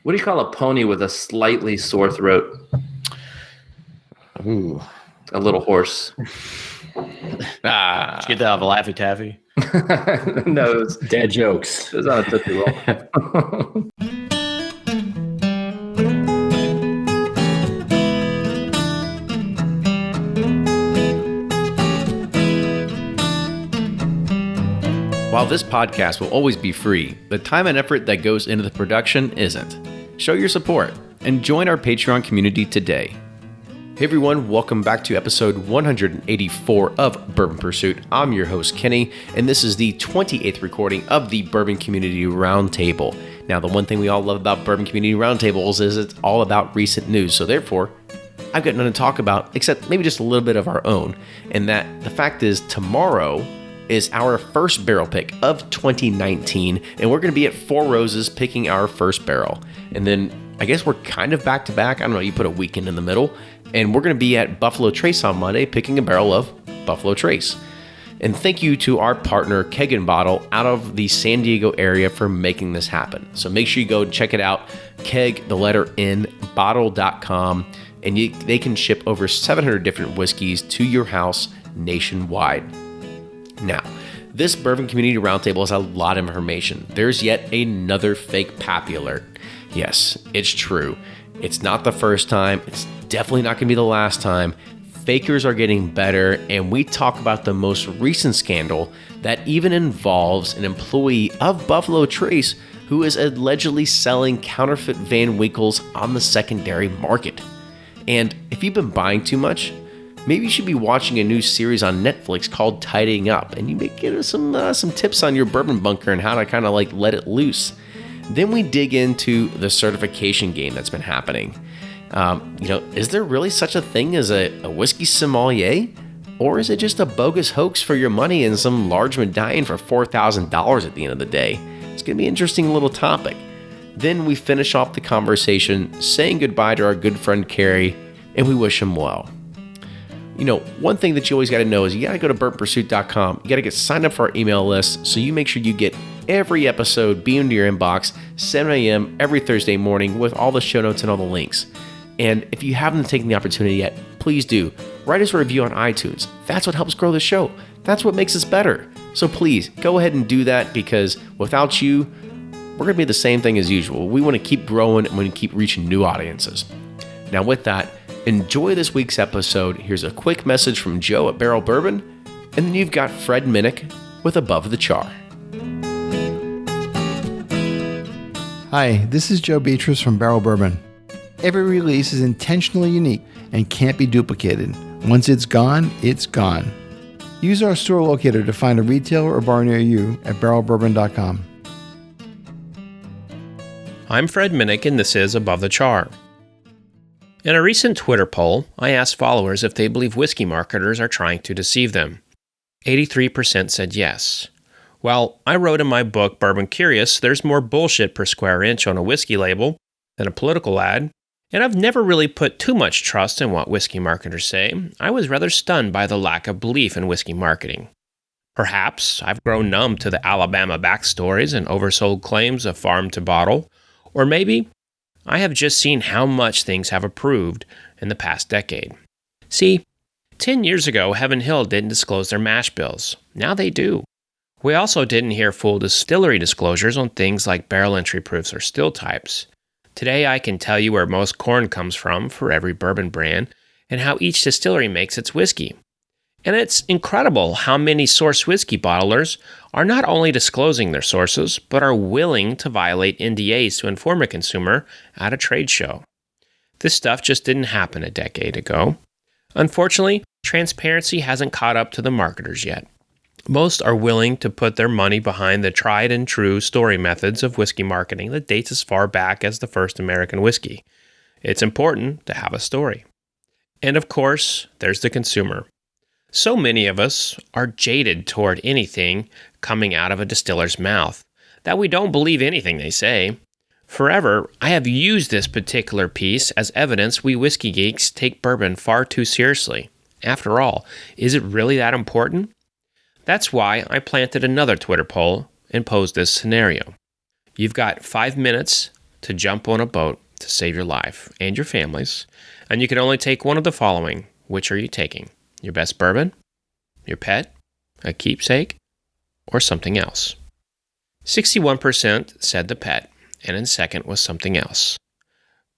What do you call a pony with a slightly sore throat? Ooh. A little horse. Did you get that off a Laffy Taffy? No, it Dad jokes. was on a Tootsie Roll. While this podcast will always be free, the time and effort that goes into the production isn't. Show your support and join our Patreon community today. Hey everyone, welcome back to episode 184 of Bourbon Pursuit. I'm your host, Kenny, and this is the 28th recording of the Bourbon Community Roundtable. Now, the one thing we all love about Bourbon Community Roundtables is it's all about recent news, so therefore, I've got nothing to talk about except maybe just a little bit of our own, and that the fact is tomorrow is our first barrel pick of 2019, and we're going to be at Four Roses picking our first barrel. And then I guess we're kind of back to back. I don't know, you put a weekend in the middle, and we're going to be at Buffalo Trace on Monday picking a barrel of Buffalo Trace. And thank you to our partner Keg and Bottle out of the San Diego area for making this happen. So make sure you go and check it out, keg, the letter N, bottle.com, and they can ship over 700 different whiskeys to your house nationwide. Now, this Bourbon Community Roundtable has a lot of information. There's yet another fake pappy alert. Yes, it's true. It's not the first time. It's definitely not going to be the last time. Fakers are getting better, and we talk about the most recent scandal that even involves an employee of Buffalo Trace who is allegedly selling counterfeit Van Winkles on the secondary market. And if you've been buying too much, maybe you should be watching a new series on Netflix called Tidying Up, and you may get some tips on your bourbon bunker and how to kind of like let it loose. Then we dig into the certification game that's been happening. Is there really such a thing as a whiskey sommelier? Or is it just a bogus hoax for your money and some large medallion for $4,000 at the end of the day? It's going to be an interesting little topic. Then we finish off the conversation saying goodbye to our good friend Kerry, and we wish him well. One thing that you always got to know is you got to go to bourbonpursuit.com. You got to get signed up for our email list so you make sure you get every episode beamed to your inbox 7 a.m. every Thursday morning with all the show notes and all the links. And if you haven't taken the opportunity yet, please do. Write us a review on iTunes. That's what helps grow the show. That's what makes us better. So please go ahead and do that, because without you, we're going to be the same thing as usual. We want to keep growing and we want to keep reaching new audiences. Now with that, enjoy this week's episode. Here's a quick message from Joe at Barrell Bourbon, and then you've got Fred Minnick with Above the Char. Hi, this is Joe Beatrice from Barrell Bourbon. Every release is intentionally unique and can't be duplicated. Once it's gone, it's gone. Use our store locator to find a retailer or bar near you at barrelbourbon.com. I'm Fred Minnick, and this is Above the Char. In a recent Twitter poll, I asked followers if they believe whiskey marketers are trying to deceive them. 83% said yes. Well, I wrote in my book, Bourbon Curious, there's more bullshit per square inch on a whiskey label than a political ad, and I've never really put too much trust in what whiskey marketers say. I was rather stunned by the lack of belief in whiskey marketing. Perhaps I've grown numb to the Alabama backstories and oversold claims of farm to bottle, or maybe I have just seen how much things have improved in the past decade. See, 10 years ago, Heaven Hill didn't disclose their mash bills. Now they do. We also didn't hear full distillery disclosures on things like barrel entry proofs or still types. Today, I can tell you where most corn comes from for every bourbon brand and how each distillery makes its whiskey. And it's incredible how many source whiskey bottlers are not only disclosing their sources, but are willing to violate NDAs to inform a consumer at a trade show. This stuff just didn't happen a decade ago. Unfortunately, transparency hasn't caught up to the marketers yet. Most are willing to put their money behind the tried and true story methods of whiskey marketing that dates as far back as the first American whiskey. It's important to have a story. And of course, there's the consumer. So many of us are jaded toward anything coming out of a distiller's mouth that we don't believe anything they say. Forever, I have used this particular piece as evidence we whiskey geeks take bourbon far too seriously. After all, is it really that important? That's why I planted another Twitter poll and posed this scenario. You've got 5 minutes to jump on a boat to save your life and your family's, and you can only take one of the following. Which are you taking? Your best bourbon, your pet, a keepsake, or something else? 61% said the pet, and in second was something else.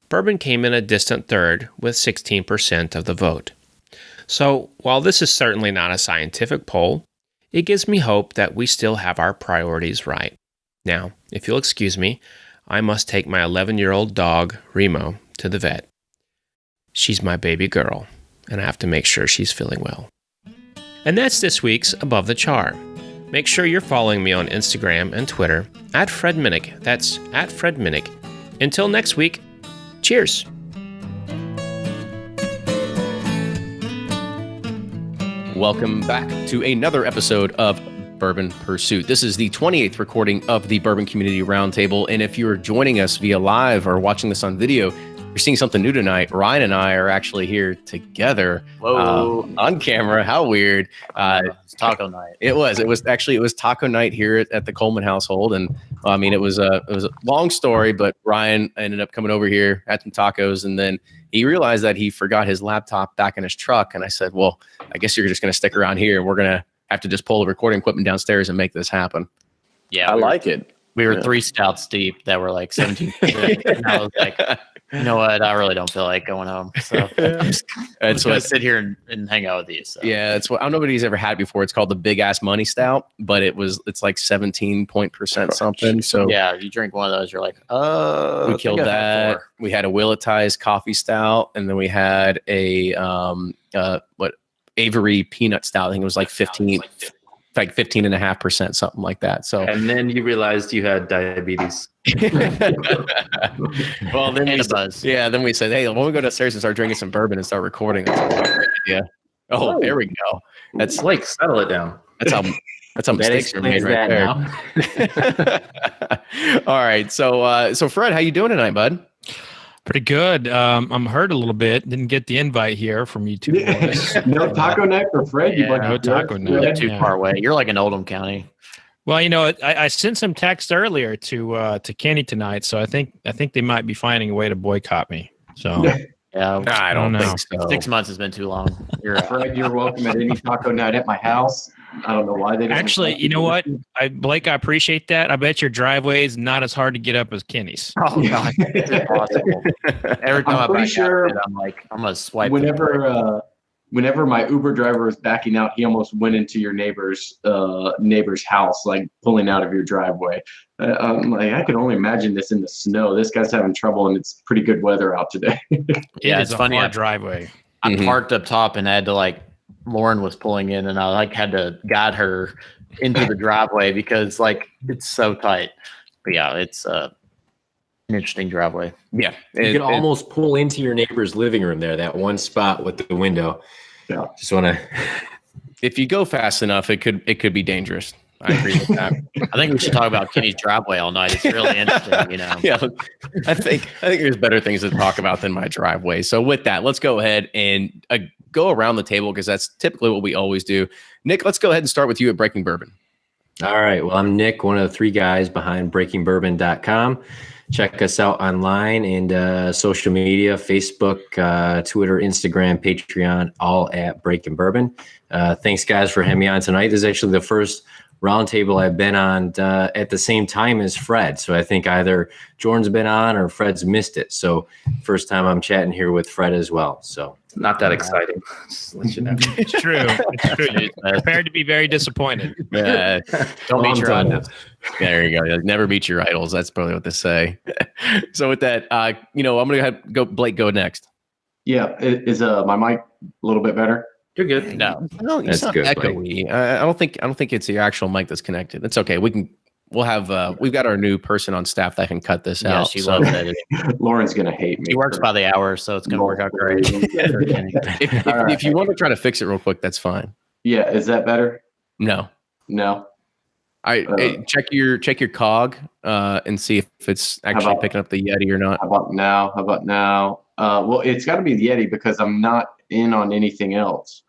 Bourbon came in a distant third with 16% of the vote. So, while this is certainly not a scientific poll, it gives me hope that we still have our priorities right. Now, if you'll excuse me, I must take my 11-year-old dog, Remo, to the vet. She's my baby girl, and I have to make sure she's feeling well. And that's this week's Above the Char. Make sure you're following me on Instagram and Twitter at Fred Minnick. That's at Fred Minnick. Until next week, cheers. Welcome back to another episode of Bourbon Pursuit. This is the 28th recording of the Bourbon Community Roundtable. And if you're joining us via live or watching this on video, you're seeing something new tonight. Ryan and I are actually here together on camera. How weird. It's taco night. It was taco night here at the Coleman household. And I mean, it was a long story, but Ryan ended up coming over here, had some tacos, and then he realized that he forgot his laptop back in his truck. And I said, well, I guess you're just going to stick around here, and we're going to have to just pull the recording equipment downstairs and make this happen. Yeah, I like it. We were 3 stouts deep that were like 17%. And I was like, you know what? I really don't feel like going home. So I'm just going to sit here and hang out with you. So. Yeah, that's what I don't know if nobody's ever had it before. It's called the Big Ass Money Stout, but it's like 17% something. So yeah, you drink one of those, you're like, we killed that. We had a Willetized coffee stout, and then we had a Avery peanut stout. I think it was like 15.5%, something like that. So, And then you realized you had diabetes. well, then and a buzz. then we said, hey, when we go downstairs and start drinking some bourbon and start recording, that's a great idea. Oh, there we go. That's like, settle it down. That's how mistakes are made right there. All right. So Fred, how you doing tonight, bud? Pretty good. I'm hurt a little bit. Didn't get the invite here from you two boys. No taco night for Fred. Yeah, no taco night. You're too far away. You're like in Oldham County. Well, I sent some text earlier to Kenny tonight, so I think they might be finding a way to boycott me. So Yeah, I don't think so. 6 months has been too long. Fred, you're welcome at any taco night at my house. I don't know why they didn't. Actually, you know what, Blake, I appreciate that. I bet your driveway is not as hard to get up as Kenny's. Oh God, it's impossible. Every time I'm pretty sure I'm like, I'm gonna swipe. Whenever my Uber driver was backing out, he almost went into your neighbor's house, like pulling out of your driveway. I'm like, I can only imagine this in the snow. This guy's having trouble, and it's pretty good weather out today. Yeah, it's funny. Hard driveway. I parked up top and I had to Lauren was pulling in, and I had to guide her into the driveway because it's so tight. But yeah, it's an interesting driveway. Yeah, You can almost pull into your neighbor's living room there, that one spot with the window. Yeah. Just want to. if you go fast enough, it could be dangerous. I agree with that. I think we should talk about Kenny's driveway all night. It's really interesting, Yeah, I think there's better things to talk about than my driveway. So with that, let's go ahead and go around the table because that's typically what we always do. Nick, let's go ahead and start with you at Breaking Bourbon. All right. Well, I'm Nick, one of the 3 guys behind BreakingBourbon.com. Check us out online and social media, Facebook, Twitter, Instagram, Patreon, all at Breaking Bourbon. Thanks, guys, for having me on tonight. This is actually the first roundtable I've been on at the same time as Fred. So I think either Jordan's been on or Fred's missed it. So first time I'm chatting here with Fred as well. So Not that exciting. Just let you know. It's true. It's true. Prepared to be very disappointed. Don't meet your idols. There you go. Never meet your idols. That's probably what they say. So with that, I'm going to go. Blake, go next. Yeah, is my mic a little bit better? You're good. No. That's good, Echoey. I don't think it's your actual mic that's connected. It's okay. We'll have we've got our new person on staff that can cut this Yeah, out. she loves editing. Lauren's gonna hate me. She works by the hour, so it's gonna work out great. If you want to try to fix it real quick, that's fine. Yeah, is that better? No. No. Check your cog and see if it's actually picking up the Yeti or not. How about now? Well, it's got to be the Yeti because I'm not in on anything else.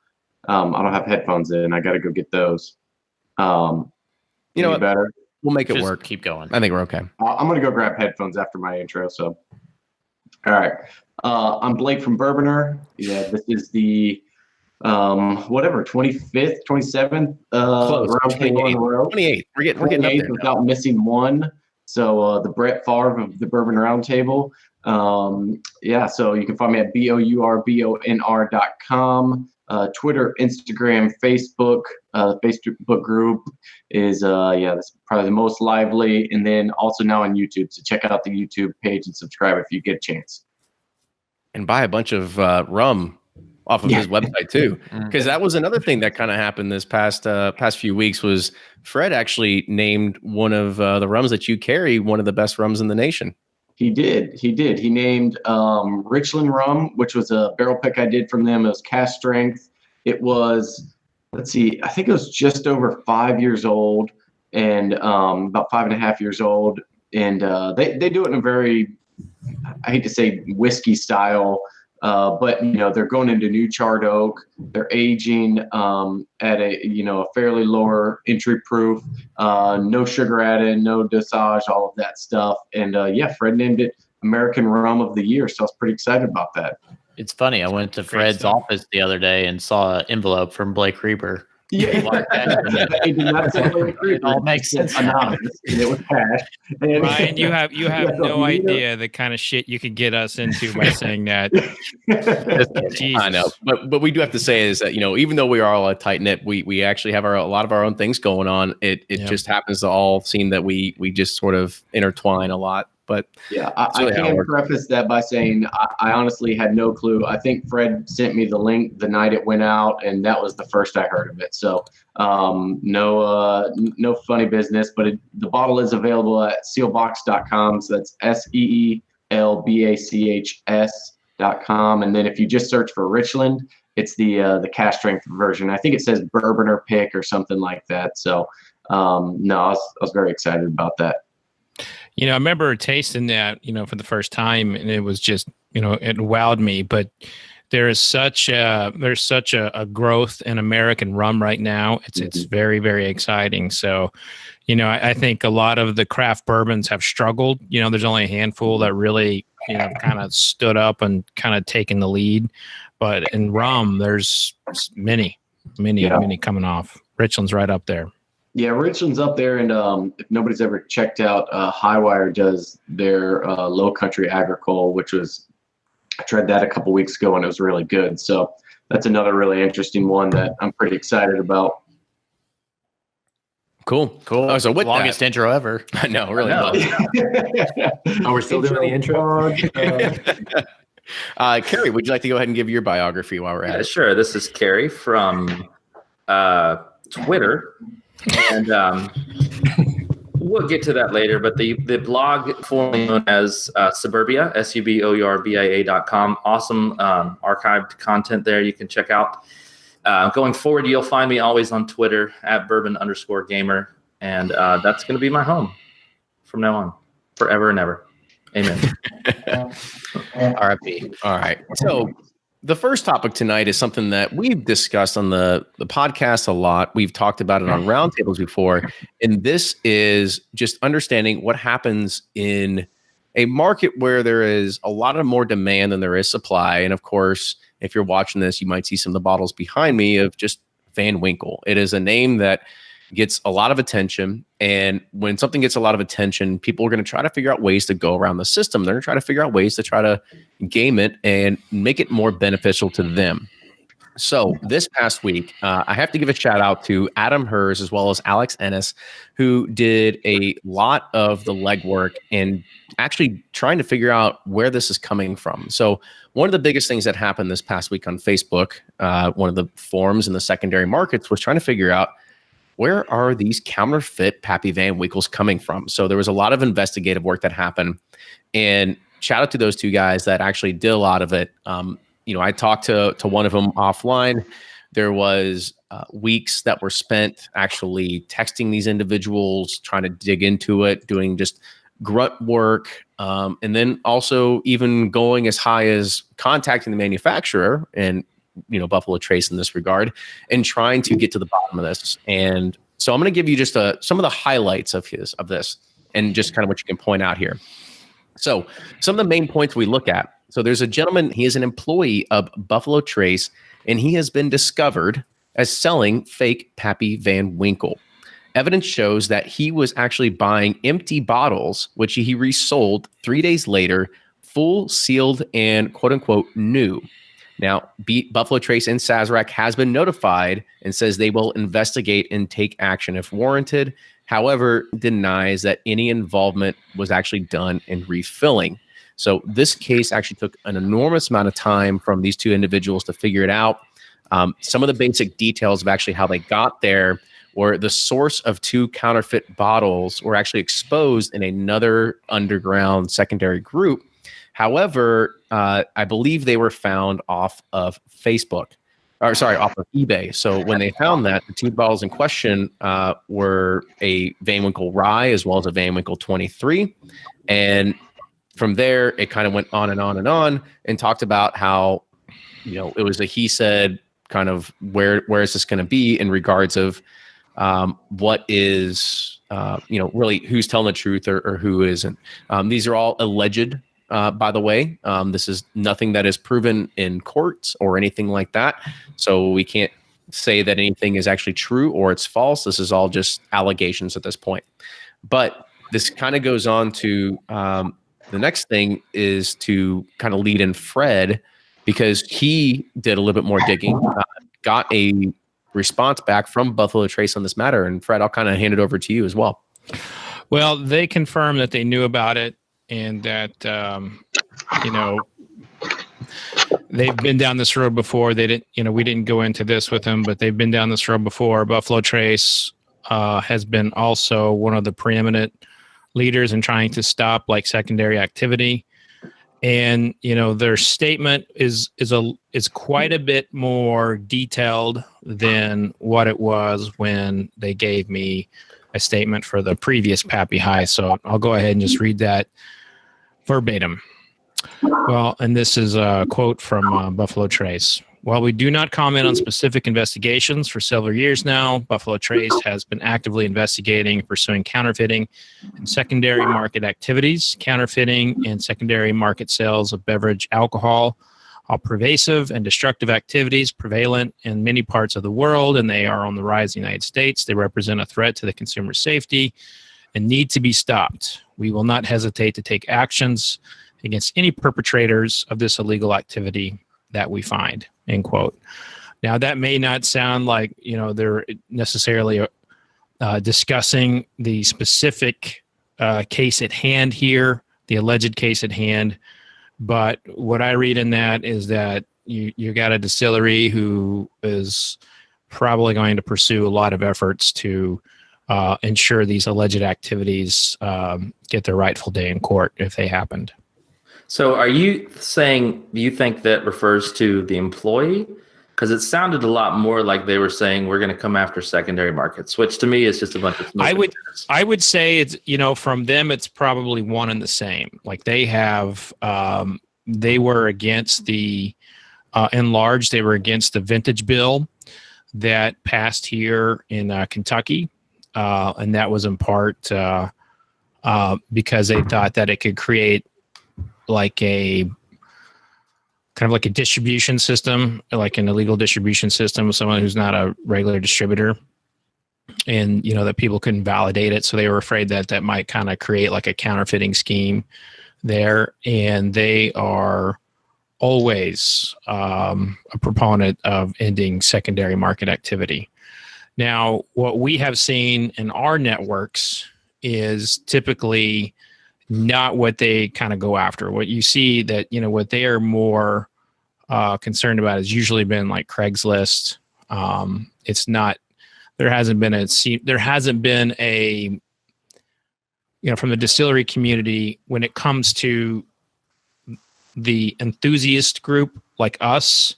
I don't have headphones in. I got to go get those. You know what? Better? We'll make it Just work. keep going. I think we're okay. I'm going to go grab headphones after my intro. So, all right. I'm Blake from Bourboner. Yeah, this is the 25th, 27th roundtable in a row. 28. We're getting up there without missing one. So the Brett Favre of the Bourbon Roundtable. So you can find me at bourbonr.com. Twitter, Instagram, Facebook. Facebook group is that's probably the most lively, and then also now on YouTube. So check out the YouTube page and subscribe if you get a chance. And buy a bunch of rum off of his website too, because that was another thing that kind of happened this past few weeks. Was Fred actually named one of the rums that you carry one of the best rums in the nation? He did. He named Richland rum, which was a barrel pick I did from them. It was cask strength. It was, I think it was just over 5 years old, and about 5.5 years old. And they do it in a very, I hate to say whiskey style, but they're going into new charred oak. They're aging at a fairly lower entry proof, no sugar added, no dosage, all of that stuff. And Fred named it American Rum of the Year, so I was pretty excited about that. It's funny. I went to Fred's office the other day and saw an envelope from Blake Reaper. Yeah, it all makes sense. Anonymous, and it was cash. And Ryan, you have no idea the kind of shit you could get us into by saying that. Jesus. I know, but we do have to say is that even though we are all a tight knit, we actually have a lot of our own things going on. It just happens to all seem that we just sort of intertwine a lot. But I can preface that by saying I honestly had no clue. I think Fred sent me the link the night it went out, and that was the first I heard of it. So no funny business, but the bottle is available at sealbox.com. So that's SEELBACHS.com. And then if you just search for Richland, it's the cask strength version. I think it says bourbon or pick or something like that. So I was very excited about that. I remember tasting that, for the first time, and it was just, it wowed me. But there's such a growth in American rum right now. It's very, very exciting. So, I think a lot of the craft bourbons have struggled. There's only a handful that really, kind of stood up and kind of taken the lead. But in rum, there's many coming off. Richland's right up there. Yeah, Richland's up there, and if nobody's ever checked out, Highwire does their Low Country Agricole, which was, I tried that a couple weeks ago, and it was really good. So that's another really interesting one that I'm pretty excited about. Cool. Oh, so with longest intro ever. I know, really. We're still doing the intro. Kerry, would you like to go ahead and give your biography while we're at it? Sure. This is Kerry from Twitter. And we'll get to that later, but the blog formerly known as Suburbia, SUBOURBIA.com, awesome archived content there you can check out. Going forward, you'll find me always on Twitter at @bourbon_gamer, and that's going to be my home from now on, forever and ever. Amen. RIP. All right. So the first topic tonight is something that we've discussed on the podcast a lot. We've talked about it on roundtables before. And this is just understanding what happens in a market where there is a lot of more demand than there is supply. And of course, if you're watching this, you might see some of the bottles behind me of just Van Winkle. It is a name that gets a lot of attention. And when something gets a lot of attention, people are going to try to figure out ways to go around the system. They're going to try to figure out ways to try to game it and make it more beneficial to them. So this past week, I have to give a shout out to Adam Hers as well as Alex Ennis, who did a lot of the legwork and actually trying to figure out where this is coming from. So one of the biggest things that happened this past week on Facebook, one of the forums in the secondary markets, was trying to figure out where are these counterfeit Pappy Van Winkles coming from? So there was a lot of investigative work that happened, and shout out to those two guys that actually did a lot of it. I talked to one of them offline. There was weeks that were spent actually texting these individuals, trying to dig into it, doing just grunt work, and then also even going as high as contacting the manufacturer and Buffalo Trace in this regard, and trying to get to the bottom of this. And So I'm going to give you just some of the highlights of this and just kind of what you can point out here. So some of the main points we look at. So there's a gentleman, he is an employee of Buffalo Trace, and he has been discovered as selling fake Pappy Van Winkle. Evidence shows that he was actually buying empty bottles, which he resold 3 days later, full, sealed, and quote-unquote new. Now, Buffalo Trace and Sazerac has been notified and says they will investigate and take action if warranted. However, denies that any involvement was actually done in refilling. So this case actually took an enormous amount of time from these two individuals to figure it out. Some of the basic details of actually how they got there, or the source of two counterfeit bottles were actually exposed in another underground secondary group. However, I believe they were found off of off of eBay. So when they found that, the two bottles in question were a Van Winkle Rye as well as a Van Winkle 23. And from there, it kind of went on and on and on and talked about how, it was a he said kind of where is this going to be in regards of what is, really who's telling the truth or who isn't. These are all alleged, by the way. This is nothing that is proven in courts or anything like that. So we can't say that anything is actually true or it's false. This is all just allegations at this point. But this kind of goes on to the next thing is to kind of lead in Fred, because he did a little bit more digging, got a response back from Buffalo Trace on this matter. And Fred, I'll kind of hand it over to you as well. Well, they confirmed that they knew about it and that, they've been down this road before. They didn't, we didn't go into this with them, but they've been down this road before. Buffalo Trace has been also one of the preeminent leaders in trying to stop like secondary activity. And, their statement is quite a bit more detailed than what it was when they gave me a statement for the previous Pappy High. So I'll go ahead and just read that verbatim. Well, and this is a quote from Buffalo Trace. While we do not comment on specific investigations for several years now, Buffalo Trace has been actively investigating and pursuing counterfeiting and secondary market activities. Counterfeiting and secondary market sales of beverage alcohol are pervasive and destructive activities prevalent in many parts of the world, and they are on the rise in the United States. They represent a threat to the consumer safety and need to be stopped. We will not hesitate to take actions against any perpetrators of this illegal activity that we find, end quote. Now, that may not sound like, they're necessarily discussing the specific case at hand here, the alleged case at hand. But what I read in that is that you got a distillery who is probably going to pursue a lot of efforts to ensure these alleged activities get their rightful day in court if they happened. So are you saying you think that refers to the employee? Because it sounded a lot more like they were saying we're going to come after secondary markets, which to me is just a bunch of smoke. I would say it's, from them, it's probably one and the same. Like they have, they were against the, in large, they were against the vintage bill that passed here in Kentucky. And that was in part because they thought that it could create like a kind of like a distribution system, like an illegal distribution system with someone who's not a regular distributor, and that people couldn't validate it. So they were afraid that that might kind of create like a counterfeiting scheme there. And they are always a proponent of ending secondary market activity. Now, what we have seen in our networks is typically not what they kind of go after. What you see that, what they are more concerned about has usually been like Craigslist. It's not, there hasn't been a, from the distillery community, when it comes to the enthusiast group like us,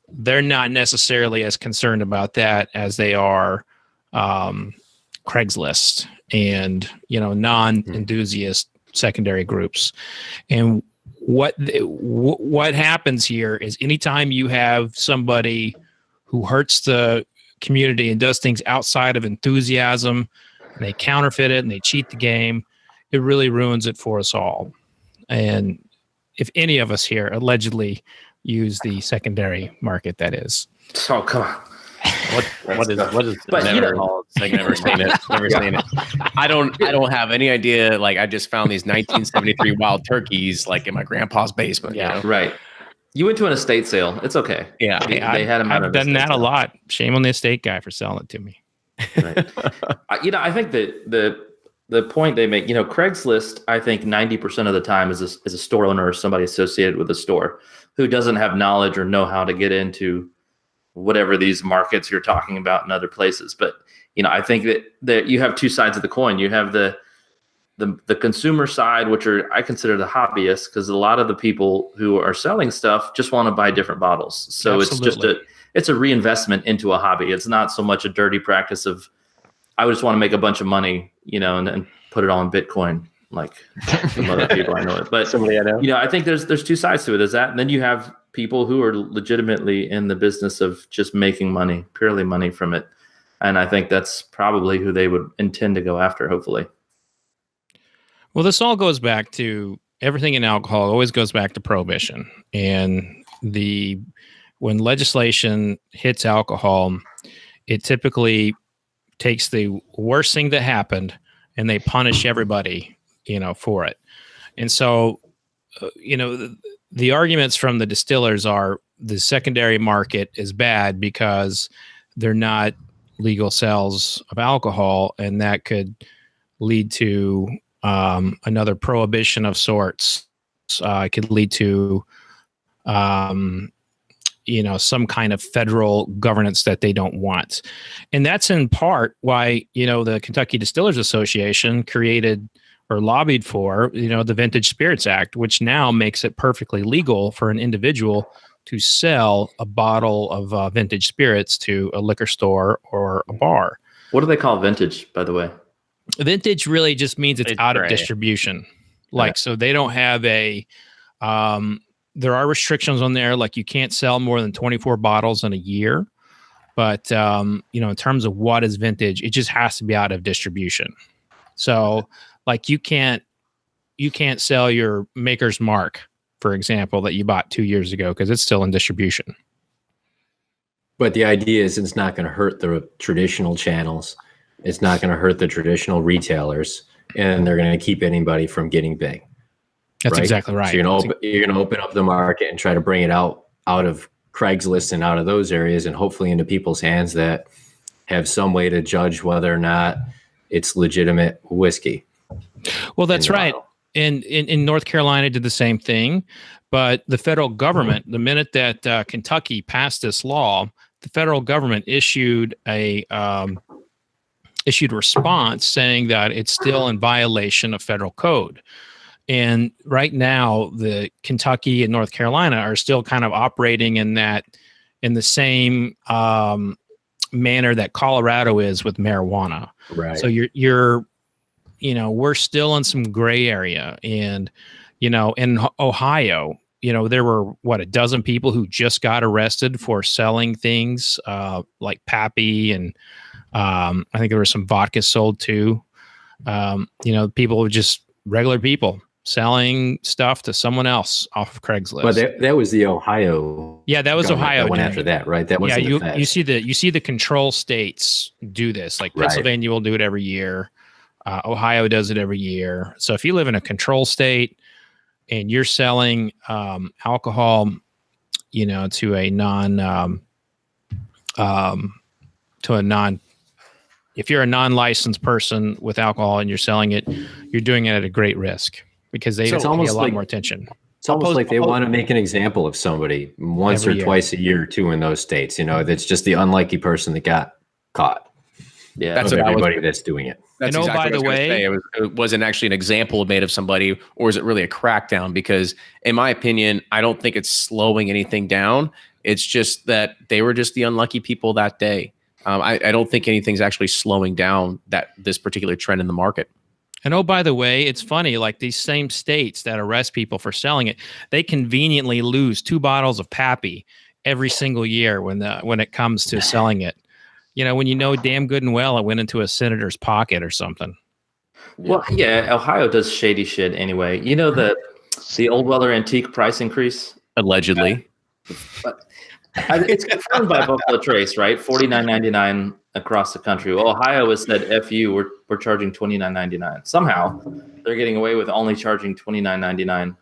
they're not necessarily as concerned about that as they are Craigslist and, non-enthusiast secondary groups. And what happens here is anytime you have somebody who hurts the community and does things outside of enthusiasm, and they counterfeit it and they cheat the game, it really ruins it for us all. And if any of us here allegedly use the secondary market, that is. Oh, come on. What is But, never never seen it. Never seen it. I don't have any idea. Like, I just found these 1973 wild turkeys like in my grandpa's basement. Yeah. You know? Right. You went to an estate sale. It's okay. Yeah. They had them out I've of done estate that a sale. lot. Shame on the estate guy for selling it to me. Right. I think that the point they make, Craigslist, I think 90% of the time is a store owner or somebody associated with a store who doesn't have knowledge or know how to get into whatever these markets you're talking about in other places. But, I think that you have two sides of the coin. You have the consumer side, which I consider the hobbyists, because a lot of the people who are selling stuff just want to buy different bottles. So Absolutely. it's a reinvestment into a hobby. It's not so much a dirty practice of, I just want to make a bunch of money, and then put it all in Bitcoin, like some other people I know it. But Somebody I know. I think there's two sides to it. There's that, and then you have people who are legitimately in the business of just making money, purely money from it. And I think that's probably who they would intend to go after, hopefully. Well, this all goes back to everything in alcohol always goes back to prohibition. And when legislation hits alcohol, it typically takes the worst thing that happened and they punish everybody, for it. And so, the arguments from the distillers are the secondary market is bad because they're not legal sales of alcohol, and that could lead to another prohibition of sorts. It could lead to, some kind of federal governance that they don't want. And that's in part why, the Kentucky Distillers Association created or lobbied for, the Vintage Spirits Act, which now makes it perfectly legal for an individual to sell a bottle of vintage spirits to a liquor store or a bar. What do they call vintage, by the way? Vintage really just means it's out of gray. distribution. So they don't have there are restrictions on there, like you can't sell more than 24 bottles in a year. But, in terms of what is vintage, it just has to be out of distribution. So like you can't sell your Maker's Mark, for example, that you bought 2 years ago because it's still in distribution. But the idea is it's not going to hurt the traditional channels. It's not going to hurt the traditional retailers, and they're going to keep anybody from getting big. That's exactly right. So you're going to open up the market and try to bring it out of Craigslist and out of those areas, and hopefully into people's hands that have some way to judge whether or not it's legitimate whiskey. Well, that's right. And in North Carolina did the same thing, but the federal government, the minute that Kentucky passed this law, the federal government issued a response saying that it's still in violation of federal code. And right now, the Kentucky and North Carolina are still kind of operating in the same manner that Colorado is with marijuana. Right. So we're still in some gray area. And, in Ohio, there were a dozen people who just got arrested for selling things like Pappy, and I think there was some vodka sold too. People were just regular people selling stuff to someone else off of Craigslist. But that was the Ohio. Yeah, that was Ohio. That went after that, right? That was you see the control states do this. Like Pennsylvania will do it every year. Ohio does it every year. So if you live in a control state and you're selling alcohol, to a if you're a non-licensed person with alcohol and you're selling it, you're doing it at a great risk because they pay a lot more attention. It's almost like they want to make an example of somebody once or twice a year too in those states. That's just the unlucky person that got caught. Yeah, that's everybody that's doing it. That's exactly what I was going to say. It wasn't actually an example made of somebody, or is it really a crackdown? Because in my opinion, I don't think it's slowing anything down. It's just that they were just the unlucky people that day. I don't think anything's actually slowing down this particular trend in the market. And oh, by the way, it's funny, like these same states that arrest people for selling it, they conveniently lose 2 bottles of Pappy every single year when it comes to selling it. when you know damn good and well it went into a senator's pocket or something. Well, yeah, Ohio does shady shit anyway. You know the Old Weller Antique price increase? Allegedly. It's confirmed by Buffalo Trace, right? $49.99 across the country. Well, Ohio has said, "F you, we're charging $29.99." Somehow, they're getting away with only charging $29.99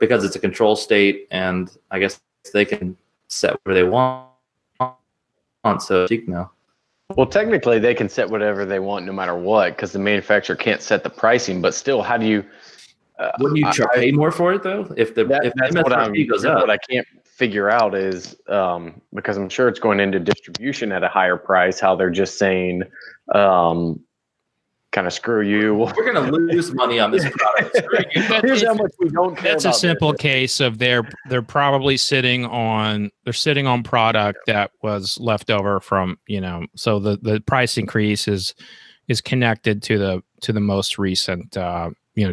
because it's a control state, and I guess they can set where they want. So now. Well, technically, they can set whatever they want no matter what, because the manufacturer can't set the pricing. But still, how do you? Wouldn't you pay more for it though? If the MSRP goes up, what I can't figure out is because I'm sure it's going into distribution at a higher price. How they're just saying, kind of screw you. We're going to lose money on this product. Here's how much we don't care. That's about a simple this. case of they're probably sitting on product that was left over from, so the price increase is connected to the most recent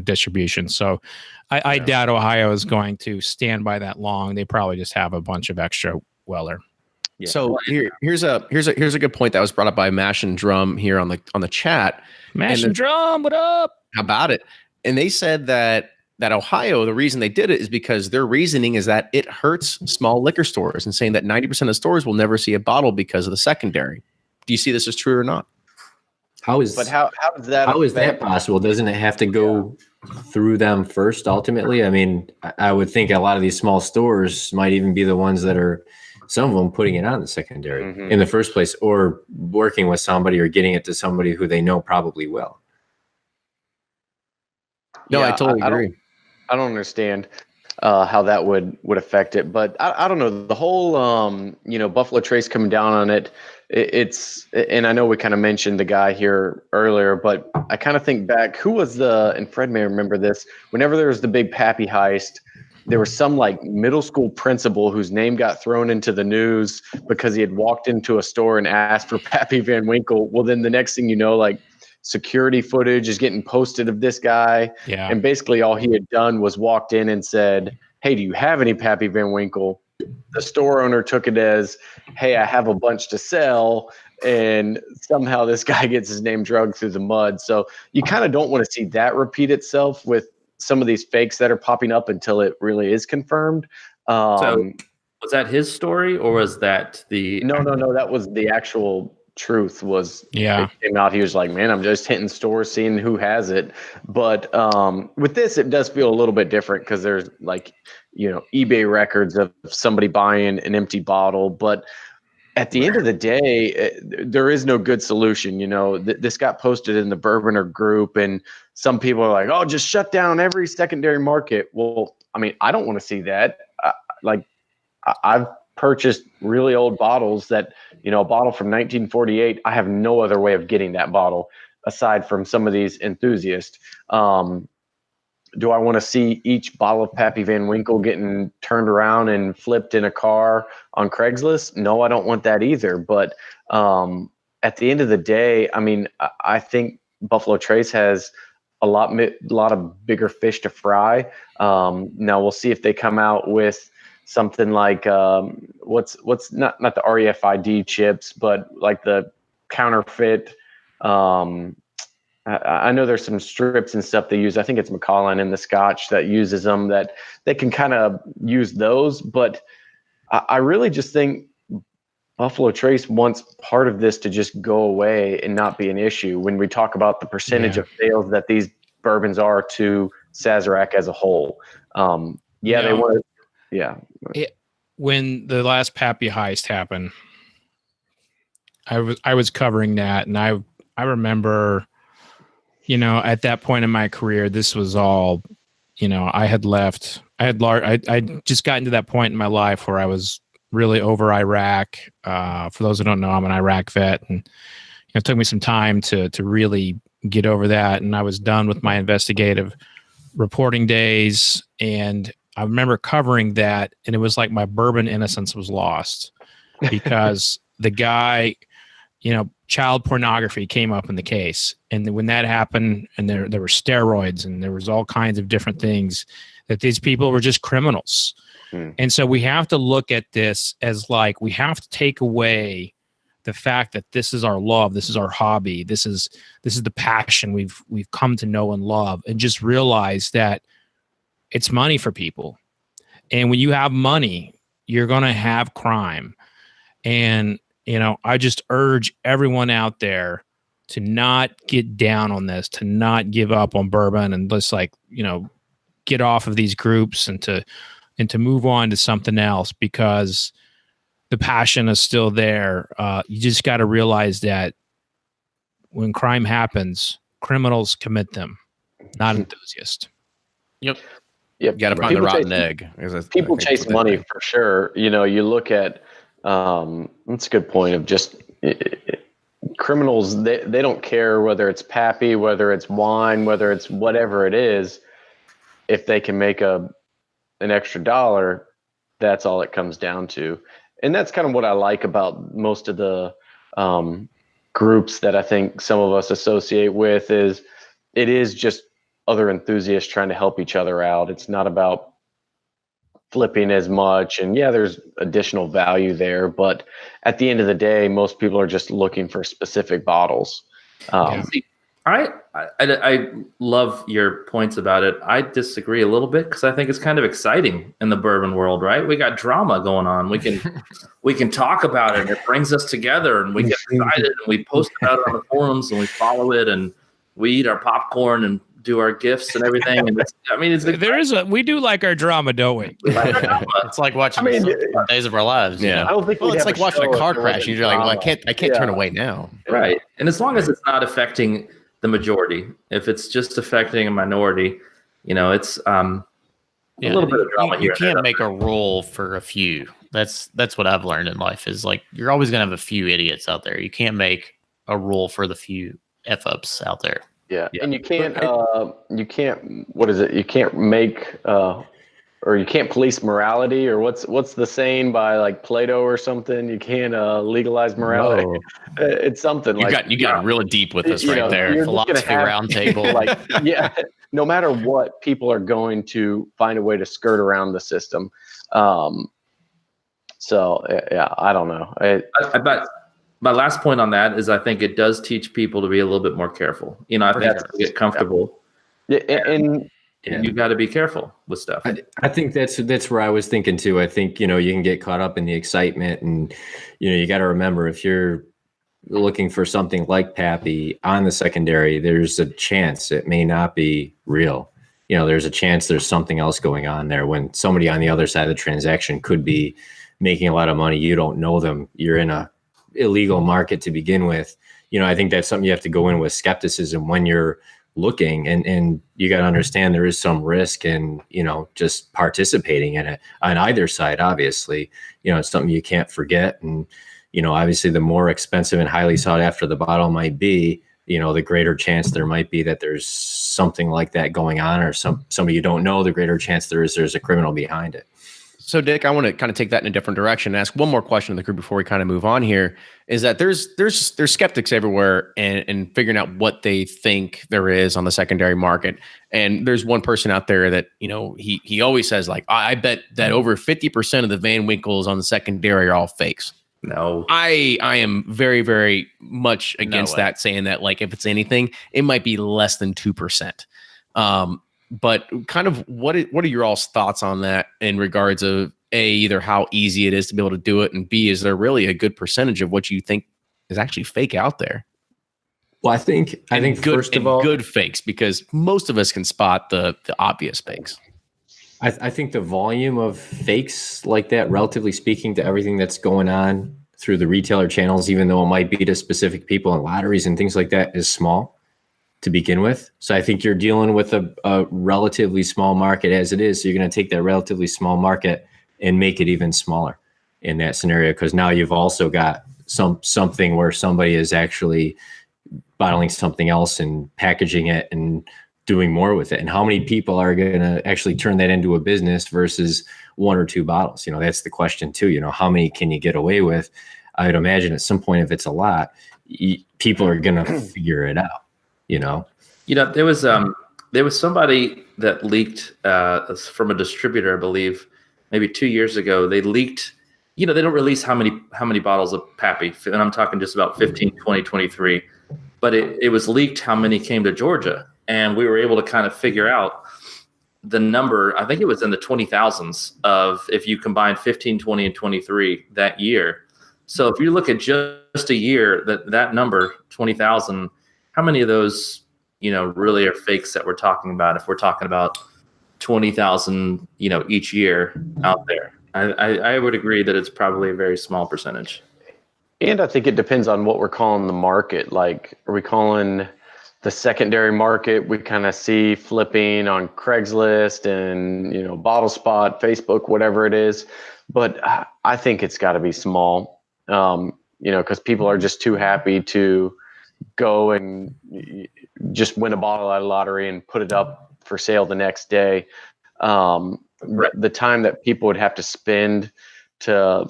distribution. So I doubt Ohio is going to stand by that long. They probably just have a bunch of extra Weller. Yeah. So here's a good point that was brought up by Mash and Drum here on the chat. Mash and Drum, what up? How about it? And they said that Ohio, the reason they did it is because their reasoning is that it hurts small liquor stores, and saying that 90% of stores will never see a bottle because of the secondary. Do you see this as true or not? How is that possible? Doesn't it have to go through them first ultimately? I mean, I would think a lot of these small stores might even be the ones that are, some of them, putting it on the secondary in the first place, or working with somebody or getting it to somebody who they know probably will. No, I totally agree. I don't understand how that would affect it, but I don't know, the whole Buffalo Trace coming down on it. It's, and I know we kind of mentioned the guy here earlier, but I kind of think back, who was and Fred may remember this, whenever there was the big Pappy heist, there was some like middle school principal whose name got thrown into the news because he had walked into a store and asked for Pappy Van Winkle. Well, then the next thing you know, like security footage is getting posted of this guy. Yeah. And basically all he had done was walked in and said, "Hey, do you have any Pappy Van Winkle?" The store owner took it as, "Hey, I have a bunch to sell." And somehow this guy gets his name dragged through the mud. So you kind of don't want to see that repeat itself with some of these fakes that are popping up until it really is confirmed. So was that his story, or was that the... No, that was the actual truth. It came out, he was like, "Man, I'm just hitting stores, seeing who has it." But with this, it does feel a little bit different because there's like, eBay records of somebody buying an empty bottle. But at the end of the day, there is no good solution. This got posted in the Bourboner group, and some people are like, "Oh, just shut down every secondary market." Well, I mean, I don't want to see that. I've purchased really old bottles that, a bottle from 1948, I have no other way of getting that bottle aside from some of these enthusiasts. Do I want to see each bottle of Pappy Van Winkle getting turned around and flipped in a car on Craigslist? No, I don't want that either. But at the end of the day, I mean, I think Buffalo Trace has a lot of bigger fish to fry. Now we'll see if they come out with something like what's not the REFID chips, but like the Counterfeit. I know there's some strips and stuff they use. I think it's Macallan in the Scotch that uses them, that they can kind of use those. But I really just think Buffalo Trace wants part of this to just go away and not be an issue when we talk about the percentage of sales that these bourbons are to Sazerac as a whole. They want to. Yeah. When the last Pappy heist happened, I was covering that, and I remember, at that point in my career, this was all, I had left. I just gotten to that point in my life where I was really over Iraq. For those who don't know, I'm an Iraq vet, and it took me some time to really get over that. And I was done with my investigative reporting days, and I remember covering that, and it was like my bourbon innocence was lost because the guy, child pornography came up in the case. And when that happened, and there were steroids, and there was all kinds of different things, that these people were just criminals. And so we have to look at this as like, we have to take away the fact that this is our love, this is our hobby, this is the passion we've come to know and love, and just realize that it's money for people. And when you have money, you're going to have crime. And, I just urge everyone out there to not get down on this, to not give up on bourbon, and just get off of these groups and to move on to something else, because the passion is still there. You just got to realize that when crime happens, criminals commit them, not enthusiasts. Yep. Yep. You got to find the rotten egg. People chase money for sure. You look at, that's a good point of just criminals. They don't care whether it's pappy, whether it's wine, whether it's whatever it is. If they can make an extra dollar, that's all it comes down to. And that's kind of what I like about most of the groups that I think some of us associate with is it is just other enthusiasts trying to help each other out. It's not about flipping as much. And yeah, there's additional value there. But at the end of the day, most people are just looking for specific bottles. I love your points about it. I disagree a little bit because I think it's kind of exciting in the bourbon world, right? We got drama going on. We can talk about it. It brings us together, and we get excited, and we post about it on the forums, and we follow it, and we eat our popcorn and do our gifts and everything. And we do like our drama, don't we? It's like watching Days of Our Lives. Yeah, I don't think it's like watching a car crash. And you're like, well, I can't turn away now. Right, and as long as it's not affecting the majority, if it's just affecting a minority, it's a little bit of drama here. You can't make a rule for a few. That's what I've learned in life is like you're always gonna have a few idiots out there. You can't make a rule for the few f-ups out there. Yeah, and you can't what is it? You can't make or you can't police morality, or what's the saying by like Plato or something? You can't legalize morality. No. It's something you got really deep with this right there. Philosophy roundtable. No matter what, people are going to find a way to skirt around the system. So I don't know. I bet my last point on that is I think it does teach people to be a little bit more careful. I think to get comfortable. Yeah, and you got to be careful with stuff. I think that's where I was thinking too. I think, you can get caught up in the excitement, and, you got to remember, if you're looking for something like Pappy on the secondary, there's a chance it may not be real. There's a chance there's something else going on there when somebody on the other side of the transaction could be making a lot of money. You don't know them. You're in a illegal market to begin with. I think that's something you have to go in with skepticism when you're looking, and you got to understand there is some risk in, just participating in it on either side. Obviously, it's something you can't forget. And, obviously the more expensive and highly sought after the bottle might be, the greater chance there might be that there's something like that going on, or somebody you don't know, the greater chance there's a criminal behind it. So, Dick, I want to kind of take that in a different direction and ask one more question to the group before we kind of move on here. Is that there's skeptics everywhere and figuring out what they think there is on the secondary market. And there's one person out there that, he always says, like, I bet that over 50% of the Van Winkles on the secondary are all fakes. No, I am very, very much against that, saying that, like, if it's anything, it might be less than 2%. But kind of what are your all's thoughts on that in regards of either how easy it is to be able to do it, and B, is there really a good percentage of what you think is actually fake out there? Well, I think first of all, good fakes, because most of us can spot the obvious fakes. I think the volume of fakes like that, relatively speaking to everything that's going on through the retailer channels, even though it might be to specific people and lotteries and things like that, is small to begin with. So I think you're dealing with a relatively small market as it is. So you're going to take that relatively small market and make it even smaller in that scenario, because now you've also got something where somebody is actually bottling something else and packaging it and doing more with it. And how many people are going to actually turn that into a business versus one or two bottles? That's the question too. How many can you get away with? I would imagine at some point, if it's a lot, people are going to figure it out. There was somebody that leaked from a distributor, I believe, maybe 2 years ago. They leaked, they don't release how many bottles of Pappy, and I'm talking just about 15, 20, 23. But it was leaked how many came to Georgia, and we were able to kind of figure out the number. I think it was in the 20,000s of if you combine 15, 20, and 23 that year. So if you look at just a year, that number 20,000, how many of those really are fakes that we're talking about? If we're talking about 20,000, each year out there, I would agree that it's probably a very small percentage. And I think it depends on what we're calling the market. Like, are we calling the secondary market? We kind of see flipping on Craigslist and, Bottle Spot, Facebook, whatever it is. But I think it's got to be small, because people are just too happy to go and just win a bottle at a lottery and put it up for sale the next day. The time that people would have to spend to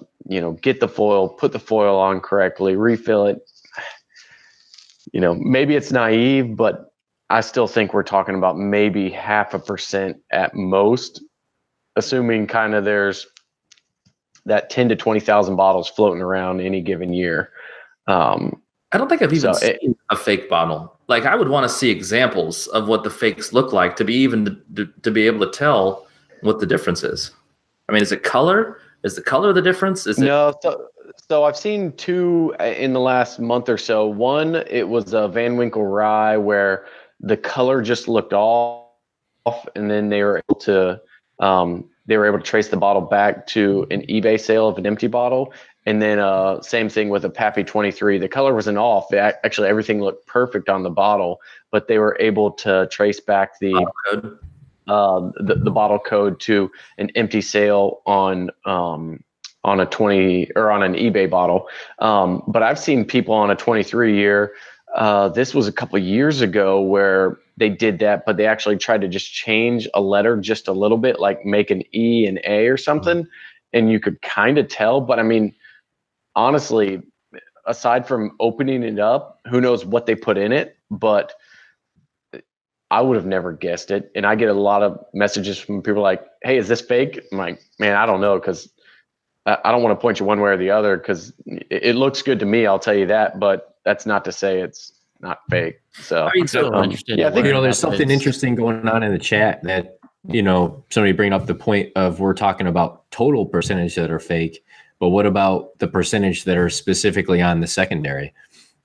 get the foil, put the foil on correctly, refill it. Maybe it's naive, but I still think we're talking about maybe 0.5% at most, assuming kind of there's that 10 to 20,000 bottles floating around any given year. I don't think I've even seen a fake bottle. Like, I would want to see examples of what the fakes look like to be able to tell what the difference is. I mean, is it color? Is the color the difference? No. So I've seen two in the last month or so. One, it was a Van Winkle rye where the color just looked off, and then they were able to trace the bottle back to an eBay sale of an empty bottle. And then same thing with a Pappy 23. The color wasn't off. Actually, everything looked perfect on the bottle, but they were able to trace back the bottle code to an empty sale on a 20 or on an eBay bottle. But I've seen people on a 23 year. This was a couple of years ago where they did that, but they actually tried to just change a letter just a little bit, like make an E and A or something. And you could kind of tell, but I mean, honestly, aside from opening it up, who knows what they put in it, but I would have never guessed it. And I get a lot of messages from people like, hey, is this fake? I'm like, man, I don't know. Cause I don't want to point you one way or the other, cause it looks good to me. I'll tell you that, but that's not to say it's not fake. So I mean, interested. Yeah, I think there's something interesting going on in the chat that, somebody bring up the point of we're talking about total percentage that are fake, but what about the percentage that are specifically on the secondary?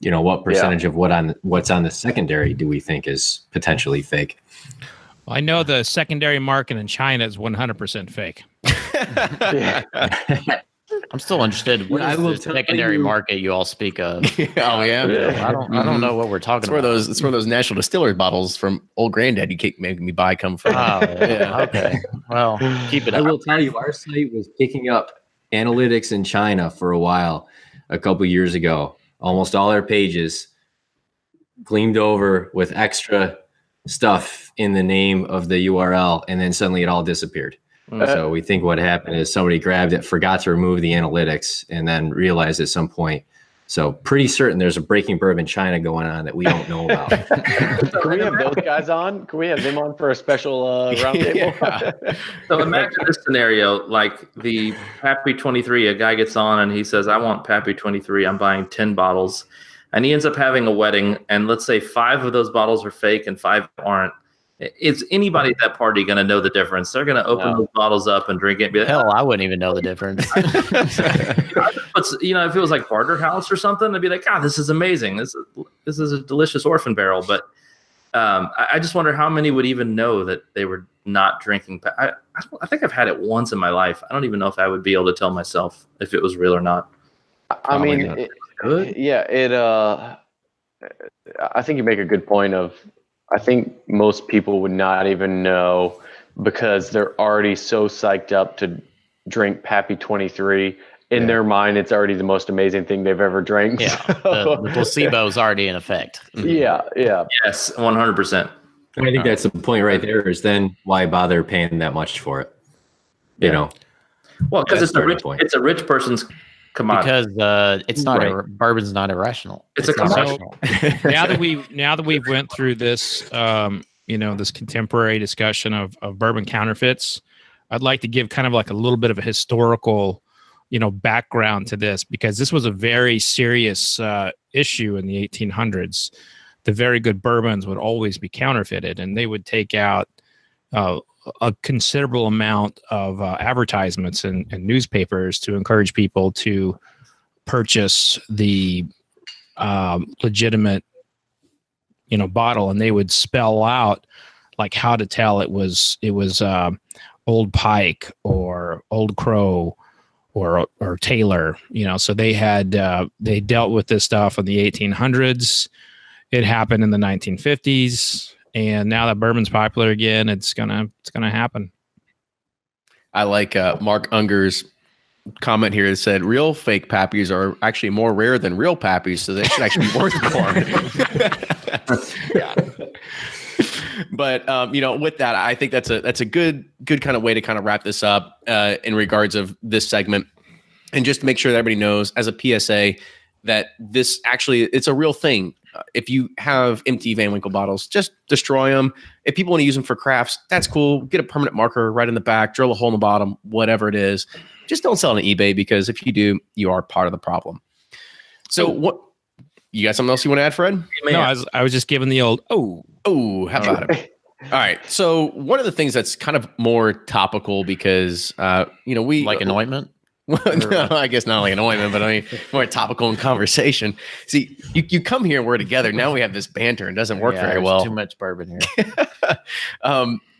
What percentage of what's on the secondary do we think is potentially fake? Well, I know the secondary market in China is 100% fake. I'm still interested. What is the secondary market you all speak of? Oh yeah. I don't know what we're talking about. It's where those National Distillers bottles from Old Granddad you keep making me buy come from. Oh, yeah. Okay. Well, keep it up. I will tell you, our site was picking up analytics in China for a while, a couple years ago. Almost all our pages gleamed over with extra stuff in the name of the URL, and then suddenly it all disappeared. So we think what happened is somebody grabbed it, forgot to remove the analytics, and then realized at some point. So pretty certain there's a Breaking Bourbon China going on that we don't know about. Can we have those guys on? Can we have them on for a special roundtable? So imagine this scenario, like the Pappy 23, a guy gets on and he says, I want Pappy 23. I'm buying 10 bottles. And he ends up having a wedding. And let's say 5 of those bottles are fake and 5 aren't. Is anybody at that party going to know the difference? They're going to open those bottles up and drink it. And be like, hell, I wouldn't even know the difference. But if it was like Barter House or something, I'd be like, God, this is amazing. This is a delicious orphan barrel. But I just wonder how many would even know that they were not drinking. I think I've had it once in my life. I don't even know if I would be able to tell myself if it was real or not. I mean, I think you make a good point of, I think most people would not even know because they're already so psyched up to drink Pappy 23. In their mind, it's already the most amazing thing they've ever drank. Yeah, the placebo is already in effect. Yeah. Yes, 100%. I think that's the point right there is then why bother paying that much for it? Well, because it's a rich person's commodity. Because it's not bourbon's not irrational. It's a commodity. now that we've went through this, this contemporary discussion of bourbon counterfeits, I'd like to give kind of like a little bit of a historical background to this, because this was a very serious issue in the 1800s. The very good bourbons would always be counterfeited, and they would take out a considerable amount of advertisements and newspapers to encourage people to purchase the legitimate bottle, and they would spell out like how to tell it was Old Pike or Old Crow or Taylor. So they dealt with this stuff in the 1800s. It happened in the 1950s, and now that bourbon's popular again, it's gonna happen. I like Mark Unger's comment here that said real fake pappies are actually more rare than real pappies, so they should actually be worth more. Yeah. But with that, I think that's a good kind of way to kind of wrap this up in regards of this segment, and just to make sure that everybody knows as a PSA that this actually it's a real thing. If you have empty Van Winkle bottles, just destroy them. If people want to use them for crafts, that's cool. Get a permanent marker right in the back, drill a hole in the bottom, whatever it is. Just don't sell it on eBay, because if you do, you are part of the problem. So what? You got something else you want to add, Fred? No, I was just giving the old, how about it? All right. So one of the things that's kind of more topical, because, we Like an ointment? No, I guess not like an ointment, but I mean, more topical in conversation. See, you come here and we're together. Now we have this banter and it doesn't work very well. Too much bourbon here.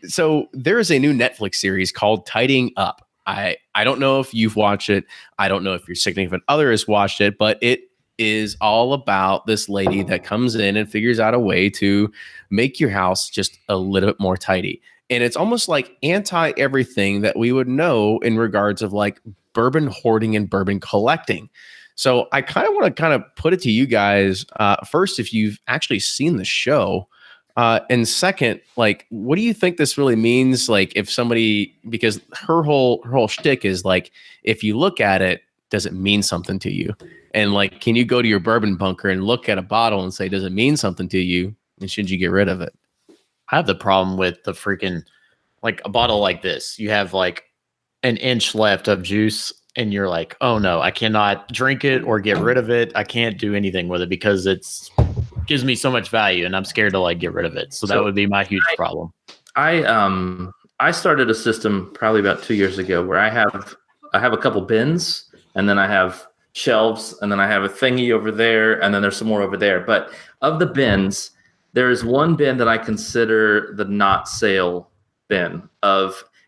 So there is a new Netflix series called Tidying Up. I don't know if you've watched it. I don't know if your significant other has watched it, but it is all about this lady that comes in and figures out a way to make your house just a little bit more tidy. And it's almost like anti everything that we would know in regards of like bourbon hoarding and bourbon collecting. So I kind of want to put it to you guys first, if you've actually seen the show, and second, like, what do you think this really means? Like, if somebody, because her whole shtick is like, if you look at it, does it mean something to you? And like, can you go to your bourbon bunker and look at a bottle and say, does it mean something to you? And should you get rid of it? I have the problem with the freaking, like a bottle like this. You have like an inch left of juice and you're like, oh no, I cannot drink it or get rid of it. I can't do anything with it because it's gives me so much value and I'm scared to like get rid of it. So that would be my huge problem. I started a system probably about 2 years ago where I have a couple bins, and then I have shelves, and then I have a thingy over there, and then there's some more over there. But of the bins, there is one bin that I consider the not sale bin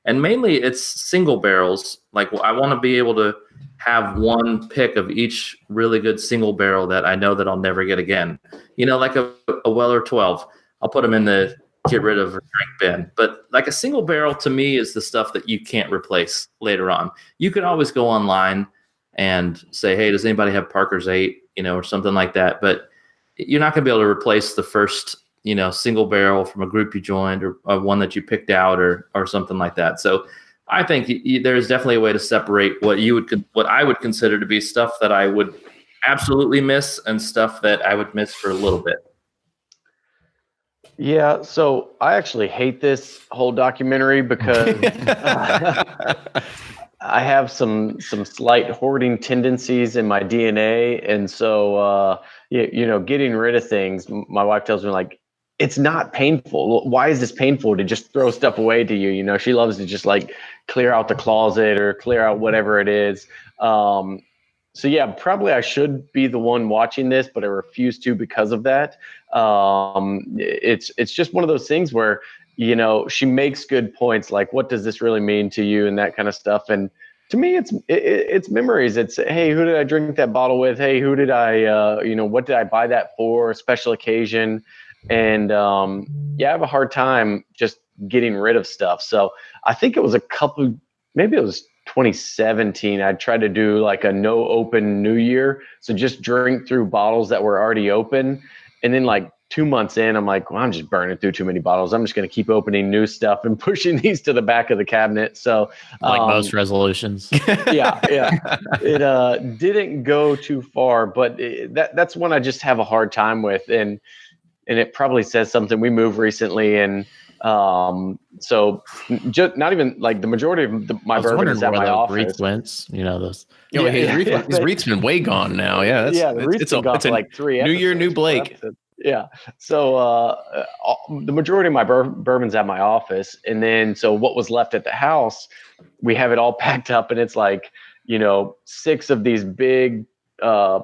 and mainly it's single barrels. Like, I want to be able to have one pick of each really good single barrel that I know that I'll never get again. Like a Weller 12, I'll put them in the get rid of or drink bin. But like a single barrel to me is the stuff that you can't replace later on. You can always go online and say, hey, does anybody have Parker's 8, or something like that. But you're not going to be able to replace the first, single barrel from a group you joined or one that you picked out or something like that. So I think there's definitely a way to separate what I would consider to be stuff that I would absolutely miss and stuff that I would miss for a little bit. Yeah, so I actually hate this whole documentary because I have some slight hoarding tendencies in my DNA, and so getting rid of things. My wife tells me, like, it's not painful. Why is this painful to just throw stuff away to you? She loves to just like clear out the closet or clear out whatever it is. So yeah, probably I should be the one watching this, but I refuse to because of that. It's just one of those things where, she makes good points, like, what does this really mean to you and that kind of stuff. And to me, it's memories. It's, hey, who did I drink that bottle with? Hey, who did I, what did I buy that for? A special occasion. And I have a hard time just getting rid of stuff. So I think it was maybe it was 2017, I tried to do like a no open New Year. So just drink through bottles that were already open. And then like 2 months in, I'm like, well, I'm just burning through too many bottles. I'm just going to keep opening new stuff and pushing these to the back of the cabinet. So like most resolutions. Yeah. It didn't go too far, but that's one I just have a hard time with. And it probably says something. We moved recently, and So just not even like the majority of my bourbon is at my office. Went, you know, those. His Reed's been way gone now. Yeah, the Reed's been gone for like 3 episodes. New Year, new Blake. Yeah. So the majority of my bourbon's at my office, and then so what was left at the house, we have it all packed up, and it's like 6 of these big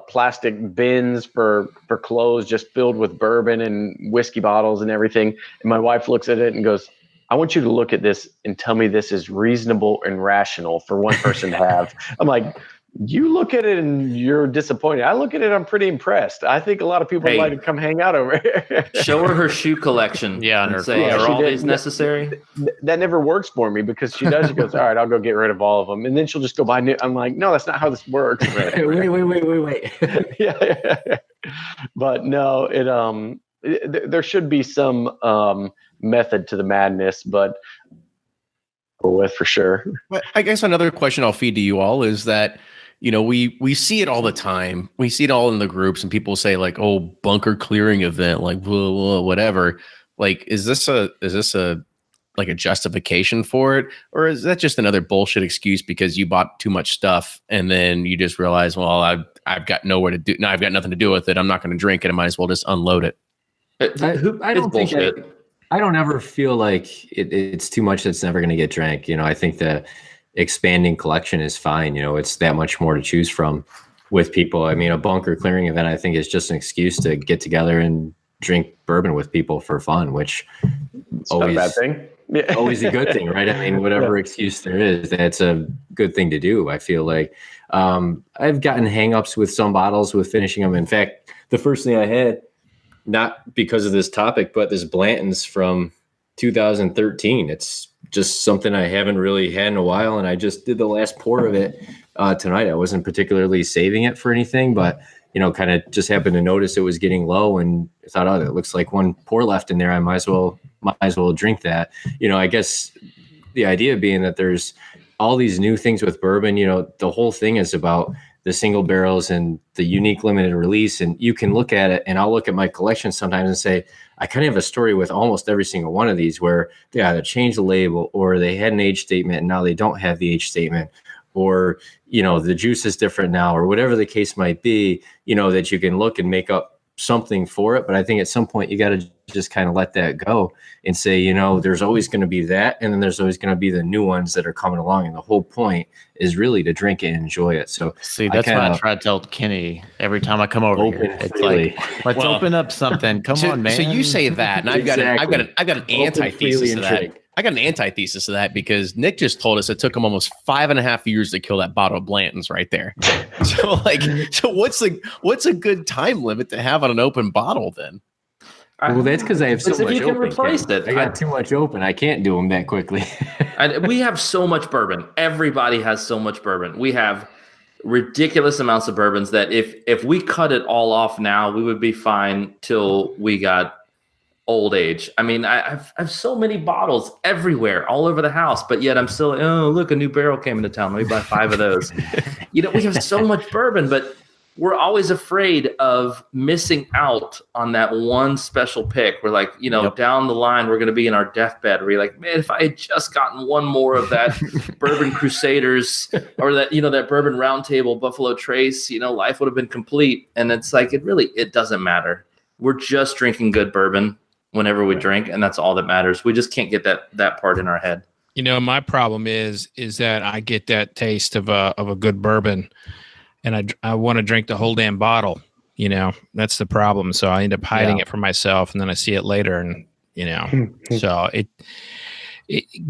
plastic bins for clothes just filled with bourbon and whiskey bottles and everything. And my wife looks at it and goes, I want you to look at this and tell me this is reasonable and rational for one person to have. I'm like, you look at it and you're disappointed. I look at it, I'm pretty impressed. I think a lot of people would like to come hang out over here. Show her her shoe collection. And say, are all these necessary? That never works for me because she goes, all right, I'll go get rid of all of them. And then she'll just go buy new. I'm like, no, that's not how this works. Wait. Yeah. But no, there should be some method to the madness, but with for sure. But I guess another question I'll feed to you all is that, we see it all the time. We see it all in the groups, and people say like, "Oh, bunker clearing event," like blah, blah, whatever. Like, is this a like a justification for it, or is that just another bullshit excuse because you bought too much stuff and then you just realize, well, I've got nowhere to do. No, I've got nothing to do with it. I'm not going to drink it. I might as well just unload it. I don't think I don't ever feel like it's too much that's never going to get drank. I think the expanding collection is fine. It's that much more to choose from with people. I mean, a bunker clearing event, I think, is just an excuse to get together and drink bourbon with people for fun, which always not a bad thing. Yeah. Always a good thing, right? I mean, whatever excuse there is, that's a good thing to do. I feel like I've gotten hangups with some bottles with finishing them. In fact, the first thing I had, not because of this topic, but this Blanton's from 2013. It's just something I haven't really had in a while, and I just did the last pour of it tonight. I wasn't particularly saving it for anything, but kind of just happened to notice it was getting low, and I thought, oh, it looks like one pour left in there. I might as well drink that. I guess the idea being that there's all these new things with bourbon. The whole thing is about the single barrels and the unique limited release. And you can look at it, and I'll look at my collection sometimes and say, I kind of have a story with almost every single one of these where they either changed the label or they had an age statement and now they don't have the age statement, or, the juice is different now, or whatever the case might be, that you can look and make up something for it. But I think at some point you got to just kind of let that go and say, there's always going to be that. And then there's always going to be the new ones that are coming along. And the whole point is really to drink it and enjoy it. So see, that's why I try to tell Kenny every time I come over here. It's like, let's open up something. Come on, man. So you say that, and I've got an antithesis to that. Drink. I got an antithesis to that because Nick just told us it took him almost 5.5 years to kill that bottle of Blanton's right there. So what's a good time limit to have on an open bottle then? Well, that's because I have so much open. If you can replace it. I got too much open. I can't do them that quickly. And we have so much bourbon. Everybody has so much bourbon. We have ridiculous amounts of bourbons that if we cut it all off now, we would be fine till we got old age. I mean, I have so many bottles everywhere, all over the house, but yet I'm still, oh, look, a new barrel came into town. Let me buy 5 of those. We have so much bourbon, but we're always afraid of missing out on that one special pick. We're like, down the line, we're going to be in our deathbed. We're like, man, if I had just gotten one more of that Bourbon Crusaders or that, that Bourbon Roundtable Buffalo Trace, life would have been complete. And it's like, it doesn't matter. We're just drinking good bourbon whenever we drink, and that's all that matters. We just can't get that part in our head. My problem is that I get that taste of a good bourbon, and I want to drink the whole damn bottle. That's the problem. So I end up hiding it from myself, and then I see it later, and so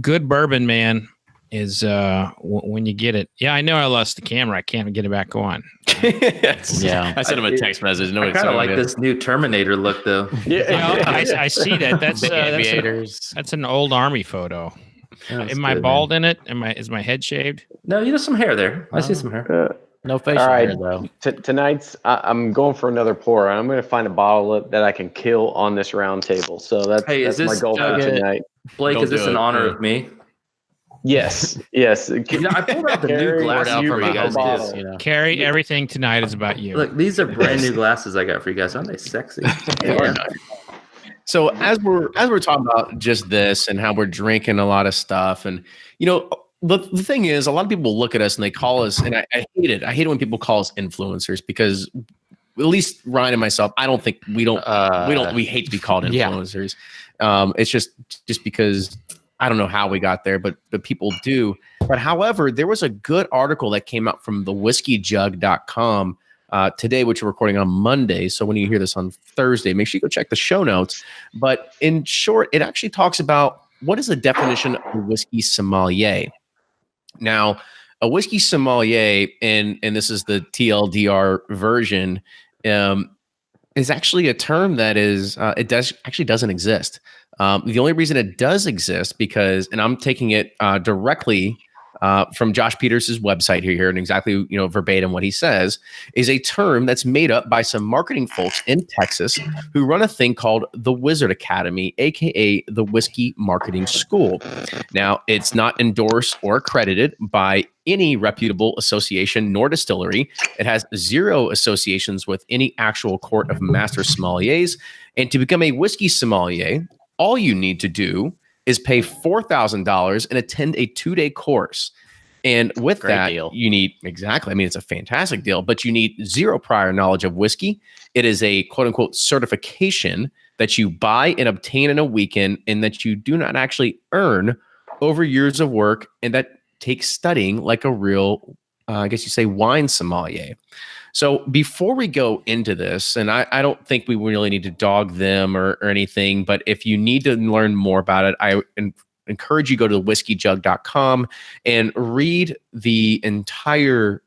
good bourbon, man, is when you get it. Yeah, I know I lost the camera. I can't get it back on. Yeah, I sent him a text message. I kind of like this new Terminator look, though. I see that. That's an old army photo. Am I bald in it? Is my head shaved? No, you have some hair there. I see some hair. No facial hair though. Tonight's I'm going for another pour. I'm going to find a bottle that I can kill on this round table. So that's my goal for tonight. Blake, is this in honor of me? Yes. I pulled out the new glasses for you guys too. Kerry, everything tonight is about you. Look, these are brand new glasses I got for you guys. Aren't they sexy? Yeah. So as we're talking about just this and how we're drinking a lot of stuff, and the thing is, a lot of people look at us and they call us, and I hate it. I hate it when people call us influencers, because at least Ryan and myself, I don't think we hate to be called influencers. It's just because I don't know how we got there, but people do. But however, there was a good article that came out from the whiskeyjug.com today, which we're recording on Monday. So when you hear this on Thursday, make sure you go check the show notes. But in short, it actually talks about what is the definition of a whiskey sommelier. Now, a whiskey sommelier, and this is the TLDR version, is actually a term that doesn't exist. The only reason it does exist and I'm taking it directly from Josh Peters' website here, and exactly verbatim what he says, is a term that's made up by some marketing folks in Texas who run a thing called the Wizard Academy, aka the Whiskey Marketing School. Now, it's not endorsed or accredited by any reputable association nor distillery. It has zero associations with any actual court of master sommeliers. And to become a whiskey sommelier, all you need to do is pay $4,000 and attend a 2-day course. And with that, you need, exactly, I mean, it's a fantastic deal, but you need zero prior knowledge of whiskey. It is a quote unquote certification that you buy and obtain in a weekend, and that you do not actually earn over years of work, and that takes studying like a real, I guess you say, wine sommelier. So before we go into this, and I don't think we really need to dog them or anything, but if you need to learn more about it, I encourage you to go to whiskeyjug.com and read the entire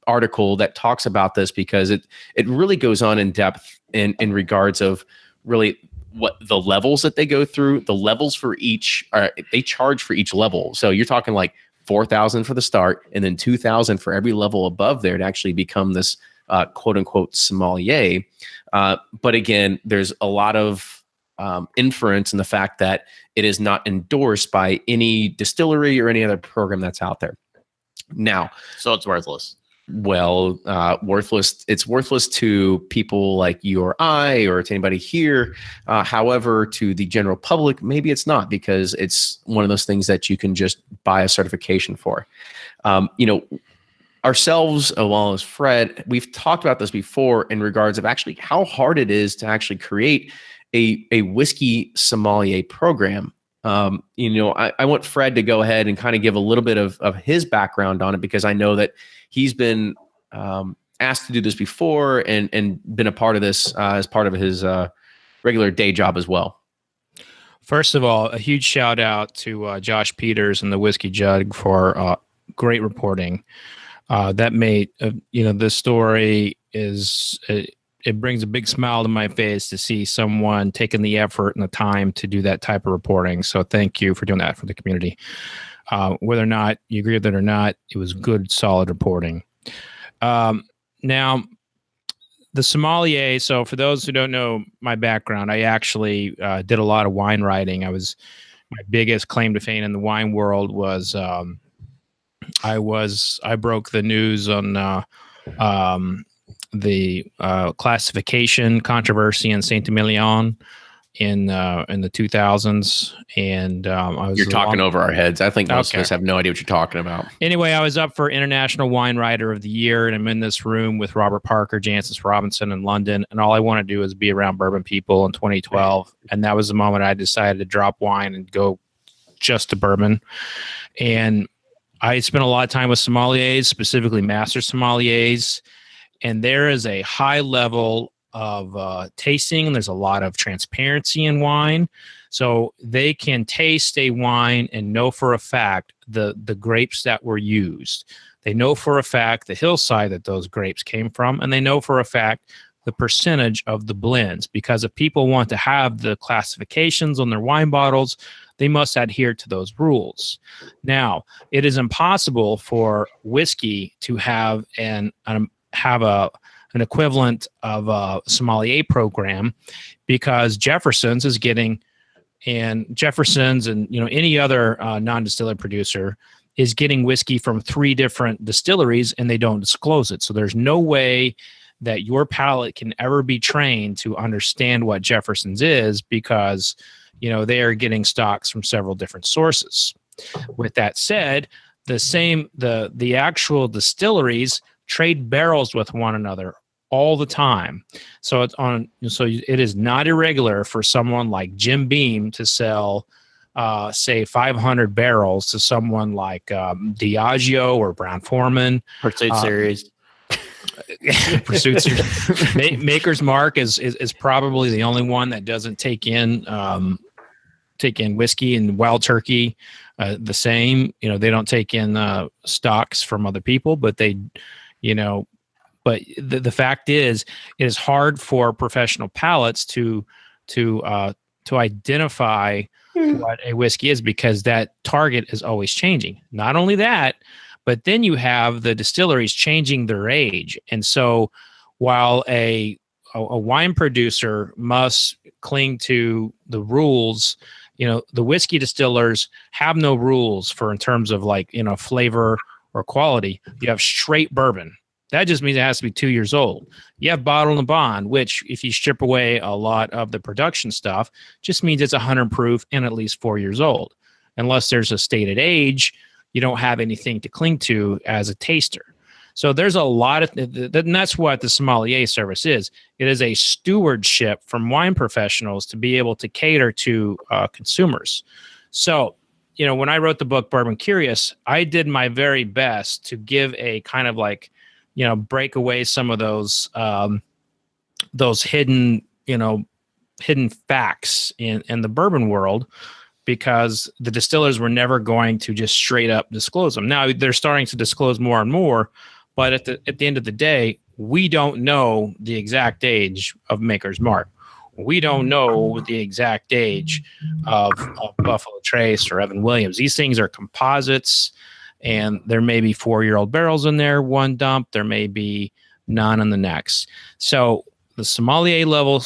article that talks about this, because it really goes on in depth in regards of really what the levels that they go through, the levels for each, they charge for each level. So you're talking like $4,000 for the start, and then $2,000 for every level above there to actually become this quote unquote sommelier. But again, there's a lot of inference in the fact that it is not endorsed by any distillery or any other program that's out there. Now, so it's worthless. Well, worthless. It's worthless to people like you or I, or to anybody here. However, to the general public, maybe it's not, because it's one of those things that you can just buy a certification for. Ourselves, as well as Fred, we've talked about this before in regards of actually how hard it is to actually create a whiskey sommelier program. I want Fred to go ahead and kind of give a little bit of his background on it, because I know that he's been asked to do this before and been a part of this as part of his regular day job as well. First of all, a huge shout out to Josh Peters and the Whiskey Jug for great reporting. That made, this story is... It brings a big smile to my face to see someone taking the effort and the time to do that type of reporting. So thank you for doing that for the community. Whether or not you agree with it or not, it was good, solid reporting. Now, the sommelier. So for those who don't know my background, I actually did a lot of wine writing. My biggest claim to fame in the wine world was I broke the news on the classification controversy in Saint-Emilion in the 2000s, and you're talking over our heads. I think most of us have no idea what you're talking about. Anyway, I was up for International Wine Writer of the Year, and I'm in this room with Robert Parker, Jancis Robinson in London, and all I want to do is be around bourbon people in 2012, and that was the moment I decided to drop wine and go just to bourbon. And I spent a lot of time with sommeliers, specifically master sommeliers, and there is a high level of tasting. There's a lot of transparency in wine. So they can taste a wine and know for a fact the grapes that were used. They know for a fact the hillside that those grapes came from, and they know for a fact the percentage of the blends. Because if people want to have the classifications on their wine bottles, they must adhere to those rules. Now, it is impossible for whiskey to have an equivalent of a sommelier program, because Jefferson's is getting, and Jefferson's and any other non-distiller producer is getting whiskey from 3 different distilleries, and they don't disclose it. So there's no way that your palate can ever be trained to understand what Jefferson's is, because they are getting stocks from several different sources. With that said, the actual distilleries trade barrels with one another all the time. So it is not irregular for someone like Jim Beam to sell say 500 barrels to someone like Diageo or Brown Forman. Pursuit Series. Pursuit Series. Maker's Mark is probably the only one that doesn't take in whiskey, and Wild Turkey the same. They don't take in stocks from other people, but they, but the fact is, it is hard for professional palates to identify what a whiskey is, because that target is always changing. Not only that, but then you have the distilleries changing their age. And so while a wine producer must cling to the rules, the whiskey distillers have no rules in terms of flavor or quality. You have straight bourbon. That just means it has to be 2 years old. You have bottle and bond, which, if you strip away a lot of the production stuff, just means it's 100 proof and at least 4 years old. Unless there's a stated age, you don't have anything to cling to as a taster. So there's a lot of, and that's what the sommelier service is. It is a stewardship from wine professionals to be able to cater to consumers. So, when I wrote the book Bourbon Curious, I did my very best to give a kind of break away some of those hidden facts in the bourbon world, because the distillers were never going to just straight up disclose them. Now they're starting to disclose more and more, but at the end of the day, we don't know the exact age of Maker's Mark. We don't know the exact age of Buffalo Trace or Evan Williams. These things are composites, and there may be 4-year-old barrels in there, one dump. There may be none in the next. So the sommelier level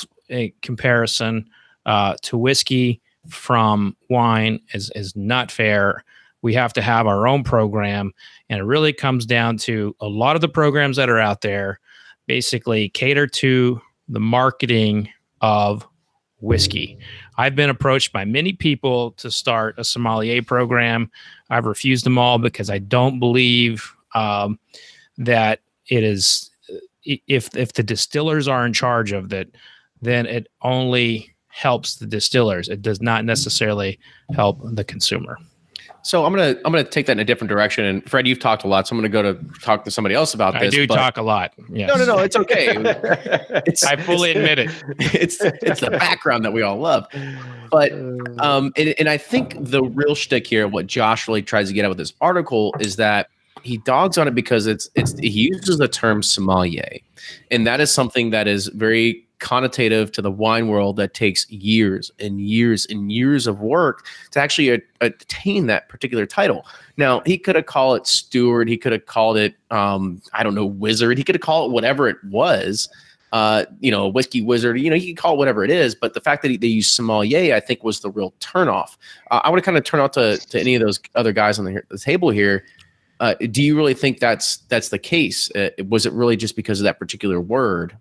comparison to whiskey from wine is not fair. We have to have our own program, and it really comes down to a lot of the programs that are out there basically cater to the marketing of whiskey. I've been approached by many people to start a sommelier program. I've refused them all because I don't believe that it is, if the distillers are in charge of that, then it only helps the distillers. It does not necessarily help the consumer. So I'm gonna take that in a different direction. And Fred, you've talked a lot, so I'm gonna go to talk to somebody else about this. I do talk a lot. Yes. No, it's okay. I fully admit it. It's the background that we all love. But and I think the real shtick here, what Josh really tries to get at with this article, is that he dogs on it because he uses the term sommelier, and that is something that is very connotative to the wine world that takes years and years and years of work to actually attain that particular title. Now, he could have called it steward. He could have called it, wizard. He could have called it whatever it was, whiskey wizard. He could call it whatever it is. But the fact that they use sommelier, I think, was the real turnoff. I want to kind of turn out to any of those other guys on the table here. Do you really think that's the case? Was it really just because of that particular word?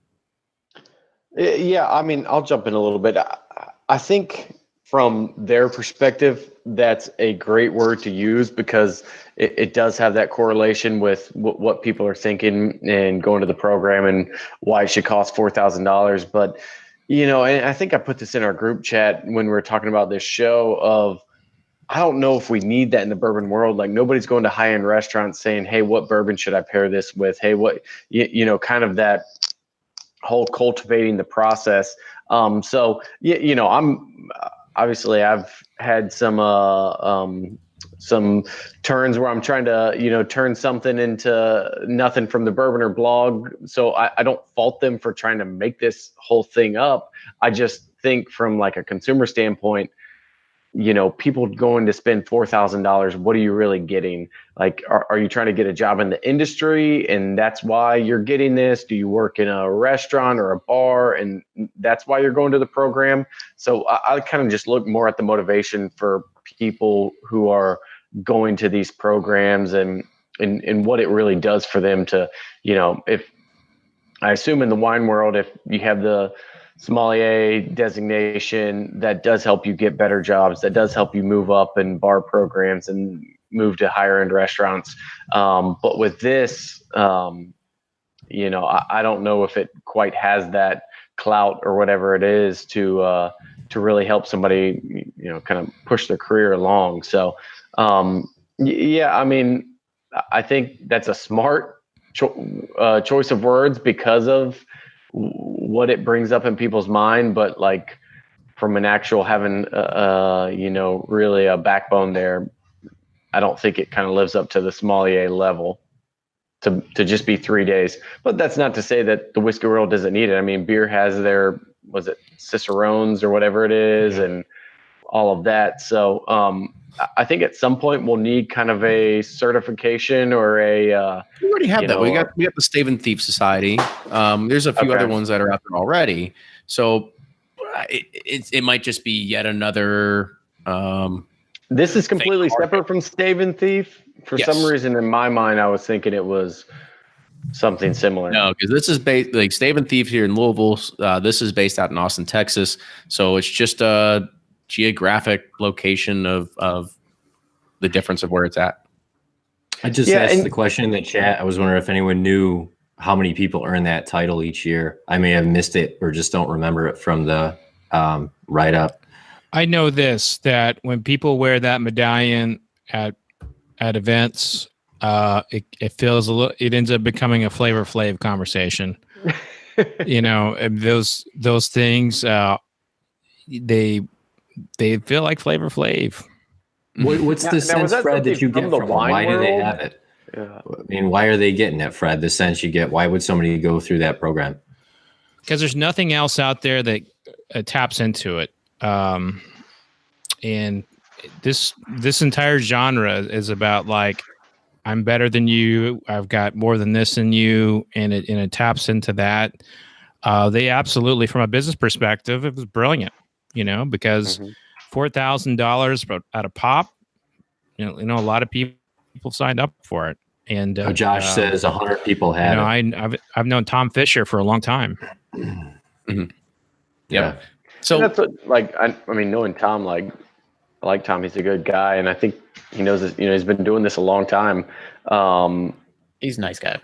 Yeah, I mean, I'll jump in a little bit. I think from their perspective, that's a great word to use because it does have that correlation with what people are thinking and going to the program and why it should cost $4,000. But, and I think I put this in our group chat when we were talking about this show of, I don't know if we need that in the bourbon world. Like, nobody's going to high-end restaurants saying, hey, what bourbon should I pair this with? Hey, what, kind of that whole cultivating the process. I'm obviously I've had some turns where I'm trying to, turn something into nothing from the bourbon or blog. So I don't fault them for trying to make this whole thing up. I just think from like a consumer standpoint, people going to spend $4,000, what are you really getting? Like, are you trying to get a job in the industry and that's why you're getting this? Do you work in a restaurant or a bar and that's why you're going to the program? So I kind of just look more at the motivation for people who are going to these programs and what it really does for them to, I assume in the wine world, if you have the sommelier designation, that does help you get better jobs. That does help you move up in bar programs and move to higher end restaurants. But with this, you know, I don't know if it quite has that clout or whatever it is to really help somebody, you know, kind of push their career along. So, yeah, I mean, I think that's a smart choice of words because of what it brings up in people's mind. But like from an actual having, you know, really a backbone there, I don't think it kind of lives up to the sommelier level to just be 3 days. But that's not to say that the whiskey world doesn't need it. I mean, beer has their, was it Cicerones or whatever it is, and all of that. So I think at some point we'll need kind of a certification or a. We already have that. We got the Stave and Thief Society. There's a few other ones that are out there already. So it might just be yet another. This is completely separate from Stave and Thief. For some reason, in my mind, I was thinking it was something similar. No, because this is based like Stave and Thief here in Louisville. This is based out in Austin, Texas. So it's just a geographic location of the difference of where it's at. I just asked the question in the chat. I was wondering if anyone knew how many people earn that title each year. I may have missed it or just don't remember it from the write-up. I know this, that when people wear that medallion at events, it feels a little. It ends up becoming a Flavor Flav conversation. You know, those things. They feel like Flavor Flav. What's the sense, Fred, that you get from them? Why do they have it? Yeah. I mean, why are they getting it, Fred? The sense you get. Why would somebody go through that program? Because there's nothing else out there that taps into it. And this entire genre is about like, I'm better than you. I've got more than this in you, and it taps into that. They absolutely, from a business perspective, it was brilliant. You know, because $4,000 at a pop, you know, a lot of people signed up for it. And Josh says 100 people had. You know, I've known Tom Fisher for a long time. Yeah. So that's what, like, I mean, knowing Tom, like, I like Tom. He's a good guy, and I think he knows this, you know, he's been doing this a long time. He's a nice guy.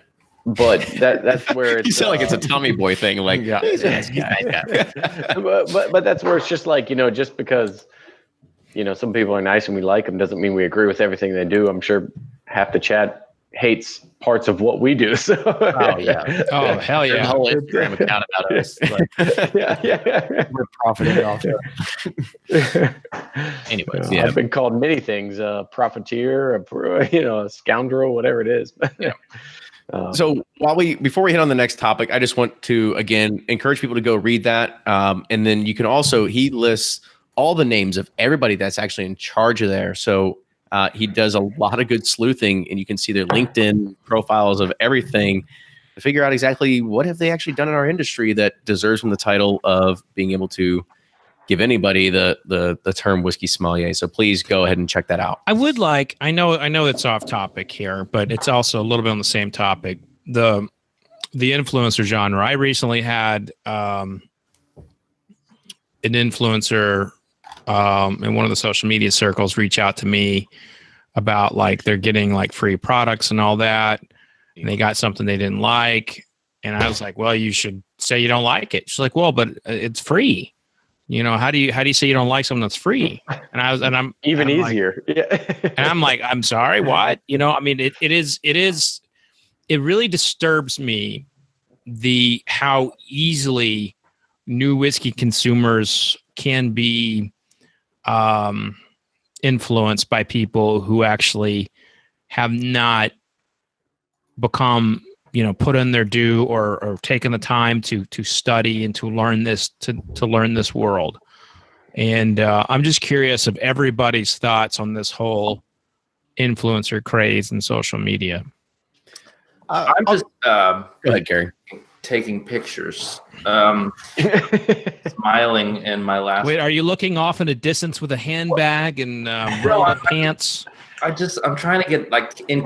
But that's where it's, you sound like it's a Tommy Boy thing. Like, yeah, he's a nice guy. but that's where it's just like, you know, just because, you know, some people are nice and we like them doesn't mean we agree with everything they do. I'm sure half the chat hates parts of what we do. So oh yeah, oh hell yeah, the whole Instagram account about us. Like, yeah, we're profiting off it. Anyways, yeah, I've been called many things: profiteer, a scoundrel, whatever it is. Yeah. So before we hit on the next topic, I just want to again encourage people to go read that, and then you can also, he lists all the names of everybody that's actually in charge of there. So he does a lot of good sleuthing, and you can see their LinkedIn profiles of everything to figure out exactly what have they actually done in our industry that deserves them the title of being able to give anybody the term whiskey sommelier. So please go ahead and check that out. I would like, I know it's off topic here, but it's also a little bit on the same topic. The influencer genre. I recently had an influencer in one of the social media circles reach out to me about like they're getting like free products and all that, and they got something they didn't like, and I was like, well, you should say you don't like it. She's like, well, but it's free. You know, how do you say you don't like something that's free? And I'm even easier. Like, yeah. And I'm like, I'm sorry, what? You know, I mean, it really disturbs me how easily new whiskey consumers can be influenced by people who actually have not become, you know, put in their due or taken the time to study and to learn this to learn this world. And I'm just curious of everybody's thoughts on this whole influencer craze in social media. I'm just go ahead, Kerry. Taking pictures, smiling in my last. Wait, are you looking off in a distance with a handbag and rolled pants? I'm trying to get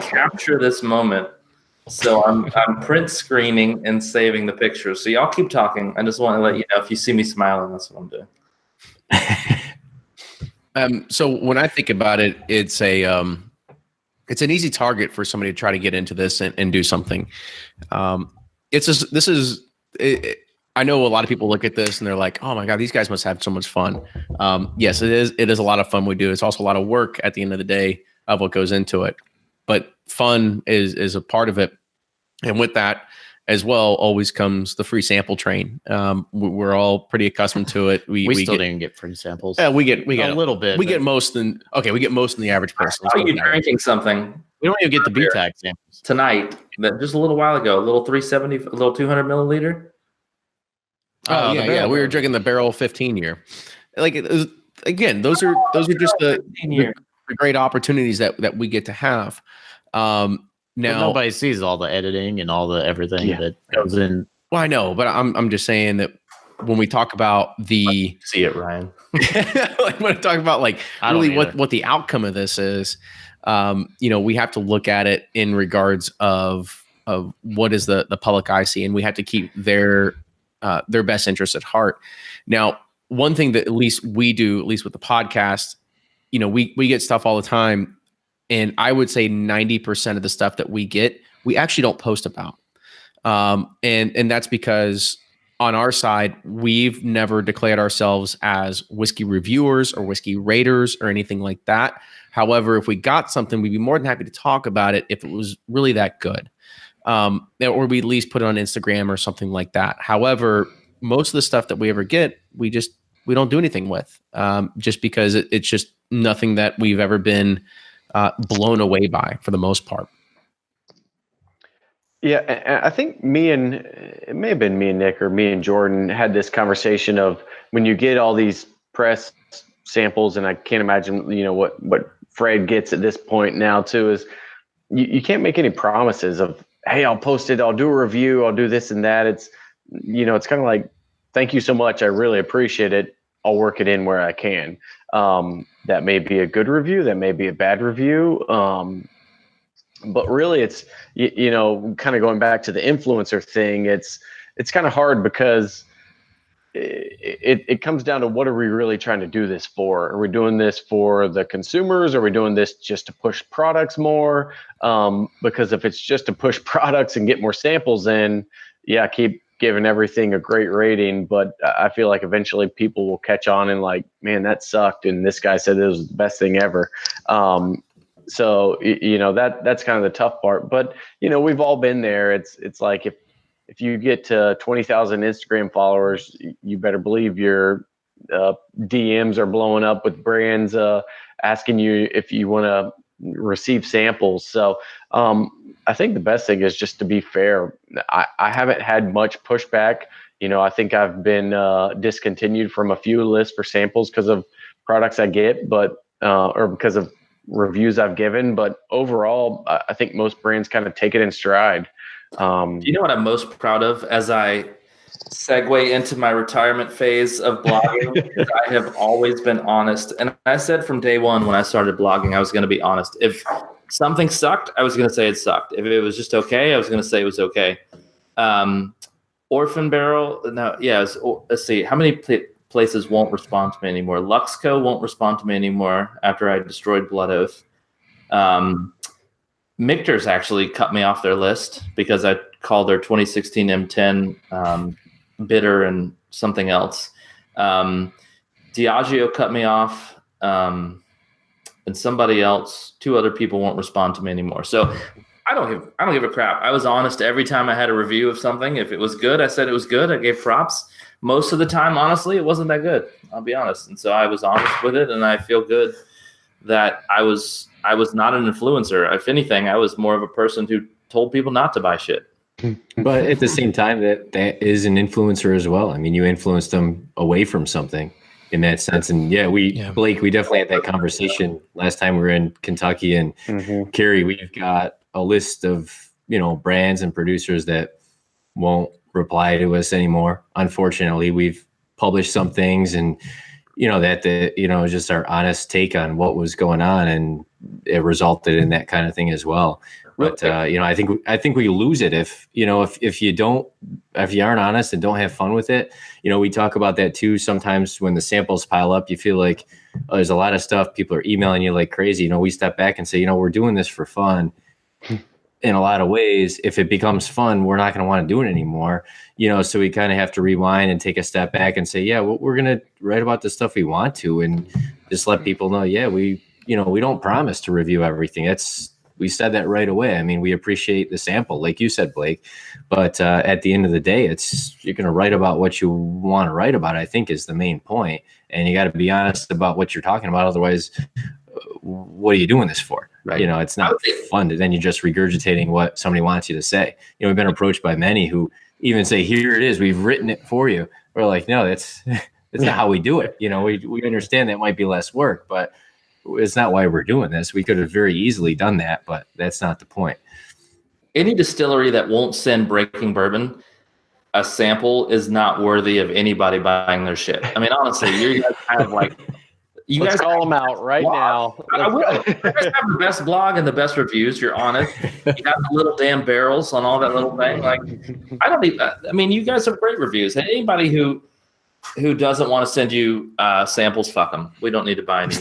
capture this moment. So I'm print screening and saving the pictures. So y'all keep talking. I just want to let you know if you see me smiling, that's what I'm doing. So when I think about it, it's an easy target for somebody to try to get into this and do something. I know a lot of people look at this and they're like, oh my God, these guys must have so much fun. Yes, it is. It is a lot of fun we do. It's also a lot of work at the end of the day of what goes into it. But fun is a part of it. And with that as well, always comes the free sample train. We're all pretty accustomed to it. We still didn't get free samples. Yeah, we get a little bit. We get most than the average person. Are you drinking something? We don't even get the BTAC samples tonight. That just a little while ago, a little 370, a little 200 milliliter. Oh yeah. We were drinking the Barrell 15 year. Like again, those are just the great opportunities that we get to have. Now but nobody sees all the editing and all the everything that goes in. Well, I know, but I'm just saying that when we talk about the see it, Ryan. Like when I talk about like really what the outcome of this is, we have to look at it in regards of what is the public eye see, and we have to keep their best interests at heart. Now, one thing that at least we do, at least with the podcast, we get stuff all the time. And I would say 90% of the stuff that we get, we actually don't post about. And that's because on our side, we've never declared ourselves as whiskey reviewers or whiskey raters or anything like that. However, if we got something, we'd be more than happy to talk about it if it was really that good. Or we at least put it on Instagram or something like that. However, most of the stuff that we ever get, we don't do anything with, just because it's just nothing that we've ever been blown away by for the most part. Yeah, I think it may have been me and Nick or me and Jordan had this conversation of when you get all these press samples, and I can't imagine, what Fred gets at this point now too, is you can't make any promises of, hey, I'll post it, I'll do a review, I'll do this and that. It's, it's kind of like, thank you so much, I really appreciate it, I'll work it in where I can. That may be a good review, that may be a bad review. But really it's, kind of going back to the influencer thing, it's kind of hard because it comes down to what are we really trying to do this for? Are we doing this for the consumers? Are we doing this just to push products more? Because if it's just to push products and get more samples in, keep giving everything a great rating, but I feel like eventually people will catch on and like, man, that sucked, and this guy said it was the best thing ever. So that's kind of the tough part. But we've all been there. It's like if you get to 20,000 Instagram followers, you better believe your DMs are blowing up with brands asking you if you want to receive samples. So I think the best thing is just to be fair. I haven't had much pushback. I think I've been discontinued from a few lists for samples because of products I get, but or because of reviews I've given. But overall, I think most brands kind of take it in stride. Do you know what I'm most proud of as I segue into my retirement phase of blogging? I have always been honest. And I said from day one when I started blogging, I was going to be honest. If something sucked, I was going to say it sucked. If it was just okay, I was going to say it was okay. Orphan Barrel, let's see, how many places won't respond to me anymore? Luxco won't respond to me anymore after I destroyed Blood Oath. Michter's actually cut me off their list because I called their 2016 M10 bitter and something else. Diageo cut me off, and somebody else, 2 other people won't respond to me anymore. So I don't give a crap. I was honest every time I had a review of something. If it was good, I said it was good. I gave props. Most of the time, honestly, it wasn't that good. I'll be honest. And so I was honest with it, and I feel good that I was not an influencer. If anything, I was more of a person who told people not to buy shit. But at the same time, that is an influencer as well. I mean, you influenced them away from something in that sense. And Blake, we definitely had that conversation last time we were in Kentucky, and Kerry, we've got a list of, brands and producers that won't reply to us anymore. Unfortunately, we've published some things and, just our honest take on what was going on, and it resulted in that kind of thing as well. But I think we lose it if you aren't honest and don't have fun with it. We talk about that too. Sometimes when the samples pile up, you feel like there's a lot of stuff. People are emailing you like crazy. We step back and say, we're doing this for fun. In a lot of ways, if it becomes fun, we're not going to want to do it anymore. So we kind of have to rewind and take a step back and say, we're going to write about the stuff we want to, and just let people know, we don't promise to review everything. We said that right away. I mean, we appreciate the sample, like you said, Blake, but at the end of the day, you're going to write about what you want to write about, I think, is the main point. And you got to be honest about what you're talking about. Otherwise, what are you doing this for? Right. It's not fun. Then you're just regurgitating what somebody wants you to say. We've been approached by many who even say, here it is, we've written it for you. We're like, no, it's not how we do it. We understand that might be less work, but it's not why we're doing this. We could have very easily done that, but that's not the point. Any distillery that won't send Breaking Bourbon a sample is not worthy of anybody buying their shit. I mean, honestly, you guys have Let's call them out right now. I will. You guys have the best blog and the best reviews. You're honest. You got the little damn barrels on all that little thing. You guys have great reviews. And anybody who doesn't want to send you samples, fuck them. We don't need to buy any.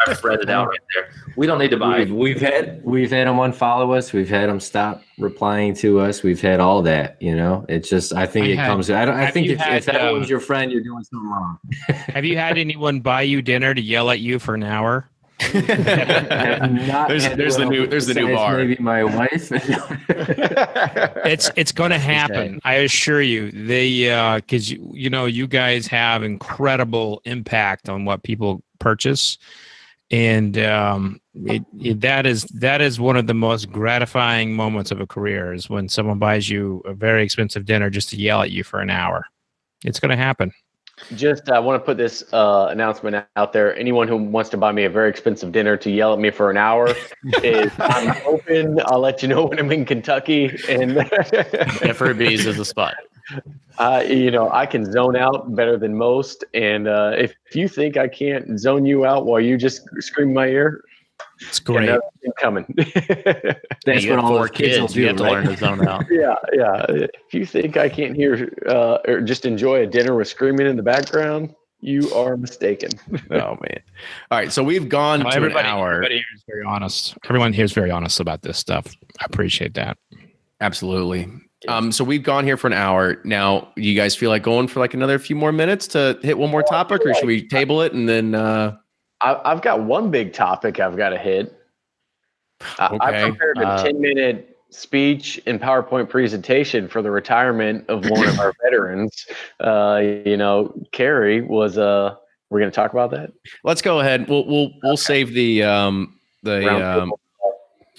I've read it out right there. We don't need to buy. We've had them unfollow us. We've had them stop replying to us. We've had all that. It's just, I think comes. I think if that was your friend, you're doing something wrong. Have you had anyone buy you dinner to yell at you for an hour? There's the new bar. Maybe my wife. It's going to happen. I assure you. They because you guys have incredible impact on what people purchase, and that is one of the most gratifying moments of a career is when someone buys you a very expensive dinner just to yell at you for an hour. It's going to happen. Just I want to put this announcement out there. Anyone who wants to buy me a very expensive dinner to yell at me for an hour, I'm open. I'll let you know when I'm in Kentucky. And FRB's is the spot. I can zone out better than most. And if you think I can't zone you out while you just scream in my ear, it's great. Coming. That's what all our kids will do. You have to learn to zone out. Yeah. If you think I can't hear or just enjoy a dinner with screaming in the background, you are mistaken. Oh man! All right, so we've gone to an hour. Everybody here is very honest. Everyone here is very honest about this stuff. I appreciate that. Absolutely. So we've gone here for an hour. Now, you guys feel like going for like another few more minutes to hit one more topic, or should we table it and then? I've got one big topic I've got to hit. Okay. I prepared a 10-minute speech and PowerPoint presentation for the retirement of one of our veterans. Kerry was. We're going to talk about that. Let's go ahead. We'll save the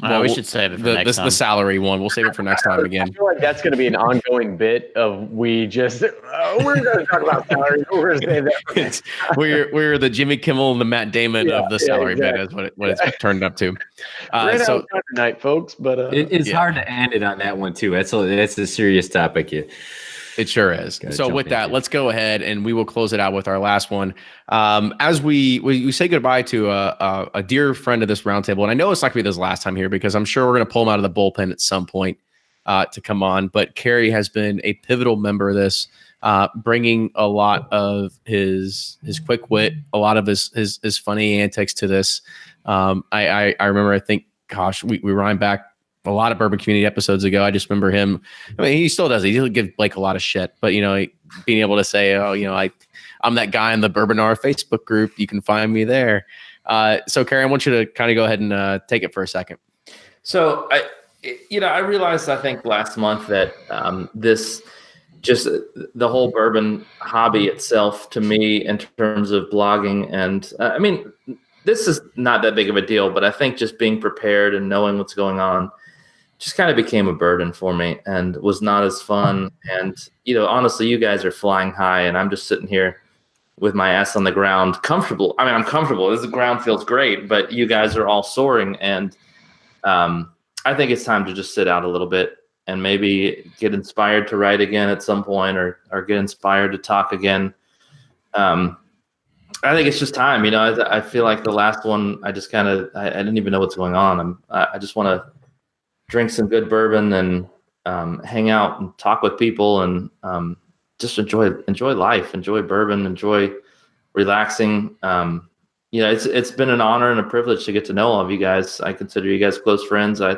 we should save it for next time. The salary one. We'll save it for next time again. I feel like that's going to be an ongoing bit of we're going to talk about salary. We're going to save that for next time. We're the Jimmy Kimmel and the Matt Damon of the salary bit is what it's turned up to. So tonight, folks, but it's hard to end it on that one too. That's a serious topic. It sure is. So with that, let's go ahead and we will close it out with our last one. As we say goodbye to a dear friend of this roundtable, and I know it's not going to be this last time here because I'm sure we're going to pull him out of the bullpen at some point to come on. But Kerry has been a pivotal member of this, bringing a lot of his quick wit, a lot of his funny antics to this. I remember, I think, gosh, we rhymed back a lot of Bourbon Community episodes ago. I just remember him. I mean, he still does. He'll give Blake a lot of shit, but being able to say, I'm that guy in the Bourbon R Facebook group. You can find me there. So Kerry, I want you to kind of go ahead and take it for a second. So I realized, I think last month that this just the whole bourbon hobby itself to me in terms of blogging. And this is not that big of a deal, but I think just being prepared and knowing what's going on just kind of became a burden for me and was not as fun. And, honestly, you guys are flying high and I'm just sitting here with my ass on the ground, comfortable. I mean, I'm comfortable. The ground feels great, but you guys are all soaring. And I think it's time to just sit out a little bit and maybe get inspired to write again at some point or get inspired to talk again. I think it's just time. I feel like the last one, I just kind of, I didn't even know what's going on. I just want to drink some good bourbon and hang out and talk with people and just enjoy life, enjoy bourbon, enjoy relaxing. It's been an honor and a privilege to get to know all of you guys. I consider you guys close friends. I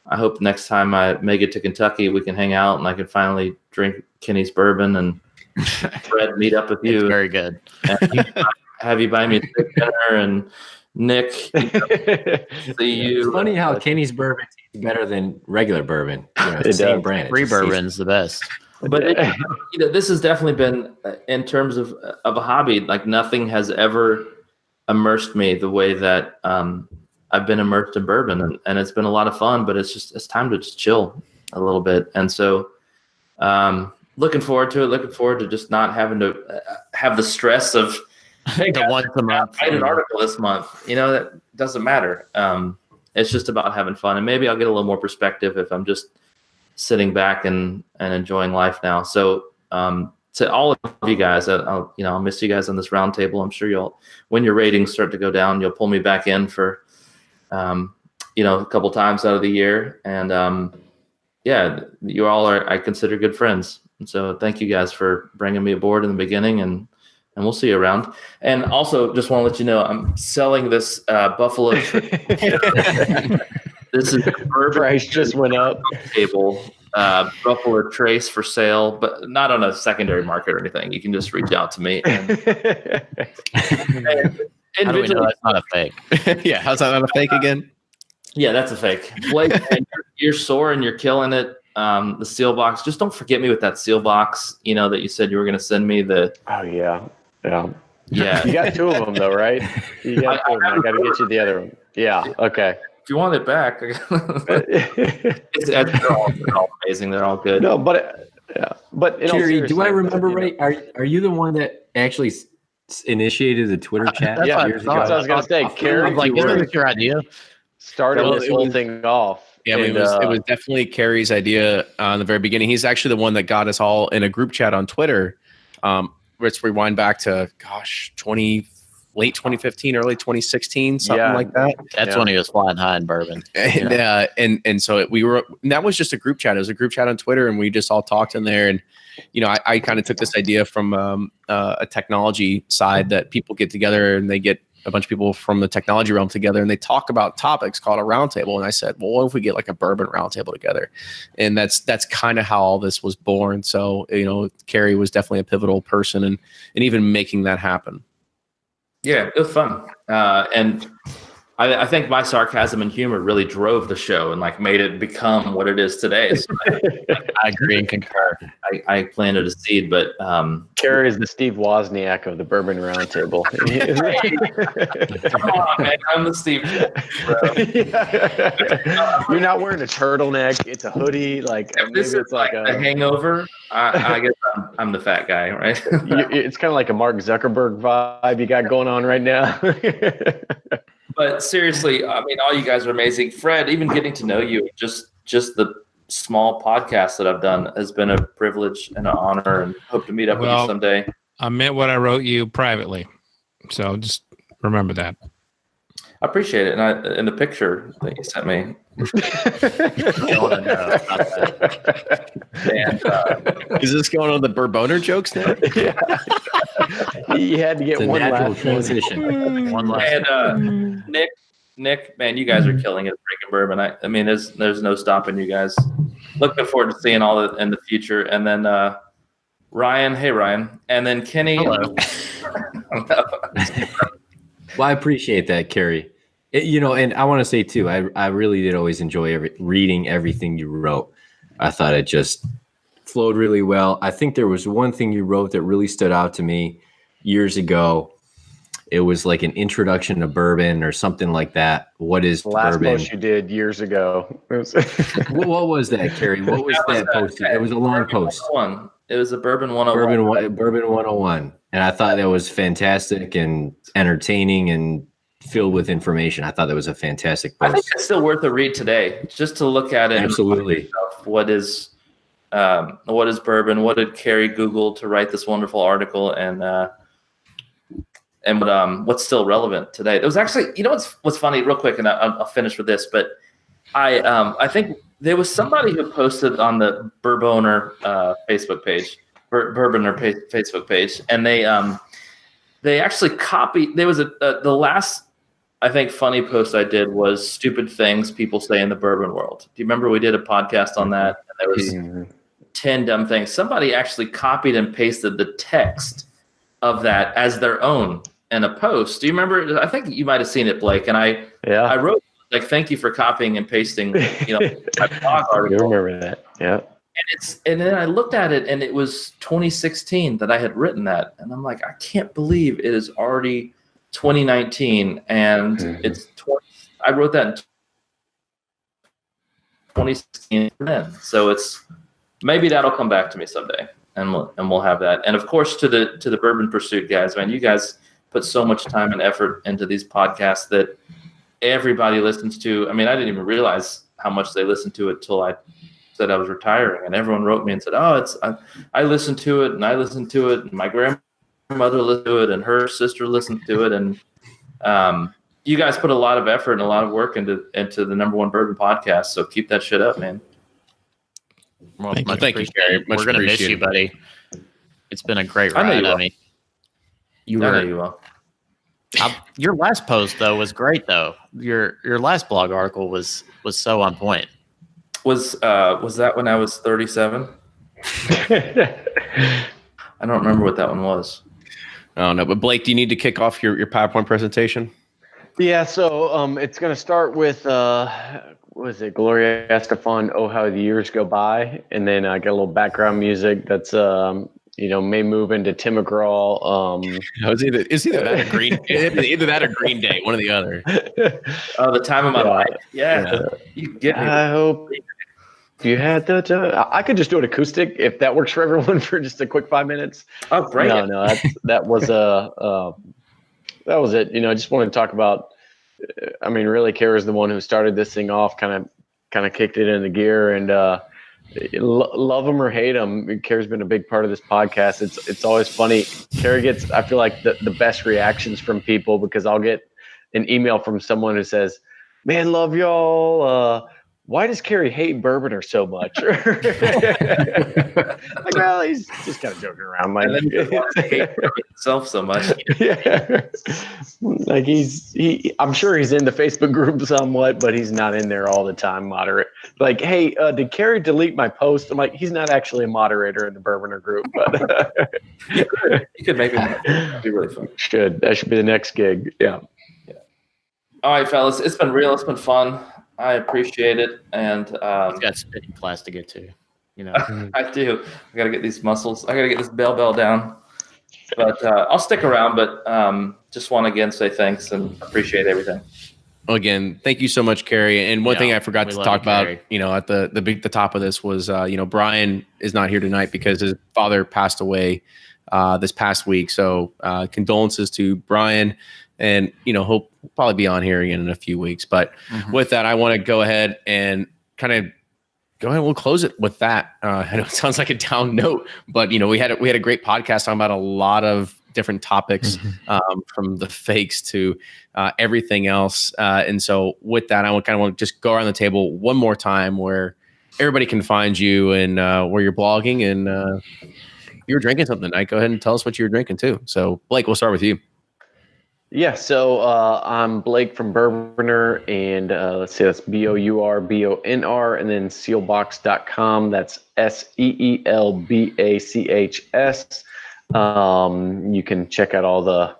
hope next time I make it to Kentucky, we can hang out and I can finally drink Kenny's bourbon and Fred meet up with you. It's very good. And have you buy me a steak dinner and Nick. See you. It's funny how Kenny's bourbon tastes better than regular bourbon. It's the same brand. Free bourbon's the best. But this has definitely been, in terms of a hobby, like nothing has ever immersed me the way that I've been immersed in bourbon, and it's been a lot of fun. But it's time to just chill a little bit, and so looking forward to it. Looking forward to just not having to have the stress of the once a month. Write an article this month. That doesn't matter. It's just about having fun, and maybe I'll get a little more perspective if I'm just sitting back and enjoying life now. So to all of you guys, I'll miss you guys on this roundtable. I'm sure when your ratings start to go down, you'll pull me back in for a couple times out of the year. And you all are, I consider, good friends. And so thank you guys for bringing me aboard in the beginning, and we'll see you around. And also just want to let you know, I'm selling this Buffalo. This is price just went up. Table Buffalo Trace for sale, but not on a secondary market or anything. You can just reach out to me. How do we know that's not a fake? Yeah, how's that not a fake again? Yeah, that's a fake. Blake, you're sore and you're killing it. The seal box. Just don't forget me with that seal box. That you said you were going to send me the. Oh yeah. Yeah. You got two of them though, right? You got two of them. I got to get you the other one. Yeah. Okay. If you want it back, they're all amazing. They're all good. No, but Kerry, do I remember right? Are you the one that actually initiated the Twitter chat? Yeah, that's what I was gonna say. Kerry, isn't it your idea? Started this whole thing off. Yeah, it was definitely Kerry's idea in the very beginning. He's actually the one that got us all in a group chat on Twitter. Let's rewind back to late 2015, early 2016, something like that. That's when he was flying high in bourbon. And so that was just a group chat. It was a group chat on Twitter, and we just all talked in there. And I kind of took this idea from a technology side that people get together and they get a bunch of people from the technology realm together and they talk about topics called a roundtable. And I said, well, what if we get like a bourbon roundtable together? And that's kind of how all this was born. So, Kerry was definitely a pivotal person and even making that happen. Yeah, it was fun. And I think my sarcasm and humor really drove the show and made it become what it is today. So I agree and concur. I planted a seed, but Kerry is the Steve Wozniak of the Bourbon Roundtable. Come on, man, I'm the Steve. You're not wearing a turtleneck; it's a hoodie. Maybe it's like a hangover. I guess I'm the fat guy, right? It's kind of like a Mark Zuckerberg vibe you got going on right now. But seriously, all you guys are amazing. Fred, even getting to know you, just the small podcast that I've done has been a privilege and an honor, and hope to meet up with you someday. I meant what I wrote you privately, so just remember that. I appreciate it, and in the picture that you sent me. Is this going on the Bourboner jokes now? You had to get one last transition. One last. And Nick, man, you guys are killing it drinking bourbon. There's no stopping you guys. Looking forward to seeing all that in the future. And then Ryan, hey Ryan, and then Kenny. Hello. Well, I appreciate that, Kerry. And I want to say too, I really did always enjoy reading everything you wrote. I thought it just flowed really well. I think there was one thing you wrote that really stood out to me years ago. It was like an introduction to bourbon or something like that. What is the last bourbon? post you did years ago? What was that, Kerry? What was that post? It was a long post. It was a Bourbon 101. Bourbon 101. And I thought that was fantastic and entertaining and filled with information. I thought that was a fantastic post. I think it's still worth a read today, just to look at it. Absolutely. What is bourbon? What did Kerry Google to write this wonderful article? And and what's still relevant today. There was actually, what's funny, real quick, and I'll finish with this. But I think there was somebody who posted on the Bourboner Facebook page, Bourboner Facebook page, and they actually copied. There was the last, I think, funny post I did was stupid things people say in the bourbon world. Do you remember we did a podcast on that? And there was 10 dumb things. Somebody actually copied and pasted the text of that as their own in a post. Do you remember? I think you might have seen it, Blake. And I wrote, like, thank you for copying and pasting, my blog article. You remember that? Yeah. And then I looked at it, and it was 2016 that I had written that, and I'm like, I can't believe it is already 2019, and it's 20. I wrote that in 2016. So it's maybe that'll come back to me someday, and we'll have that. And of course, to the Bourbon Pursuit guys, man, you guys put so much time and effort into these podcasts that everybody listens to. I mean, I didn't even realize how much they listened to it till I said I was retiring, and everyone wrote me and said, "Oh, I listened to it, and I listened to it, and my grandmother listened to it, and her sister listened to it." And you guys put a lot of effort and a lot of work into the #1 bourbon podcast. So keep that shit up, man. Well, thank you, Kerry. We're gonna miss you, buddy. It's been a great ride. I mean, I know you will. Your last post though was great though. Your last blog article was so on point. Was that when I was 37? I don't remember what that one was. Oh no, but Blake, do you need to kick off your PowerPoint presentation? Yeah, so it's going to start with was it Gloria Estefan? Oh, how the years go by, and then I get a little background music that's may move into Tim McGraw. It's either that or Green Day, one or the other. Oh, the time of my life. Yeah. You get me. I hope you had the time. I could just do it acoustic if that works for everyone for just a quick 5 minutes. Oh, great. No, that was it. I just wanted to talk about. I mean, really, Kerry's the one who started this thing off, kind of kicked it into gear, and love him or hate him, Kerry's been a big part of this podcast. It's always funny. Kerry gets, I feel like, the best reactions from people, because I'll get an email from someone who says, "Man, love y'all. Why does Kerry hate Bourboner so much?" Like, well, he's just kind of joking around. Like, and then he hate himself so much. Yeah. Like I'm sure he's in the Facebook group somewhat, but he's not in there all the time. Moderate. Like, hey, did Kerry delete my post? I'm like, he's not actually a moderator in the Bourboner group, but you could make him. That'd be really fun. That should be the next gig. Yeah. All right, fellas, it's been real. It's been fun. I appreciate it, and He's got spinning class to get to. I do. I got to get these muscles. I got to get this bell down. But I'll stick around. But just want to again say thanks and appreciate everything. Well, again, thank you so much, Kerry. And one thing I forgot to talk about, at the top of this was, Brian is not here tonight because his father passed away this past week. So condolences to Brian. And, he'll probably be on here again in a few weeks. But with that, I want to go ahead and kind of we'll close it with that. I know it sounds like a down note, but, we had a great podcast talking about a lot of different topics from the fakes to everything else. And so with that, I want to just go around the table one more time where everybody can find you and where you're blogging and you're drinking something tonight. Go ahead and tell us what you're drinking too. So Blake, we'll start with you. Yeah, so I'm Blake from Bourboner, and let's see, that's BOURBONR, and then sealbox.com. That's SEELBACHS. You can check out all the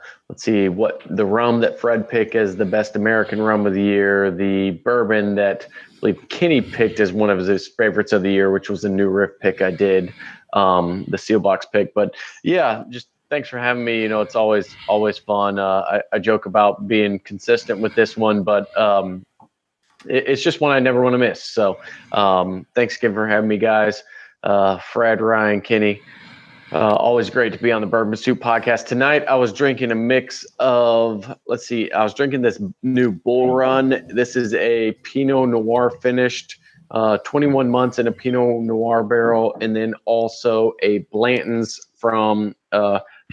rum that Fred picked as the best American rum of the year, the bourbon that I believe Kenny picked as one of his favorites of the year, which was a new riff pick I did, the Sealbox pick. But yeah, just thanks for having me. It's always fun. I joke about being consistent with this one, but it's just one I never want to miss. So thanks again for having me, guys. Fred, Ryan, Kenny, always great to be on the Bourbon Pursuit podcast. Tonight I was drinking a mix of, I was drinking this new Bull Run. This is a Pinot Noir finished, 21 months in a Pinot Noir barrel, and then also a Blanton's from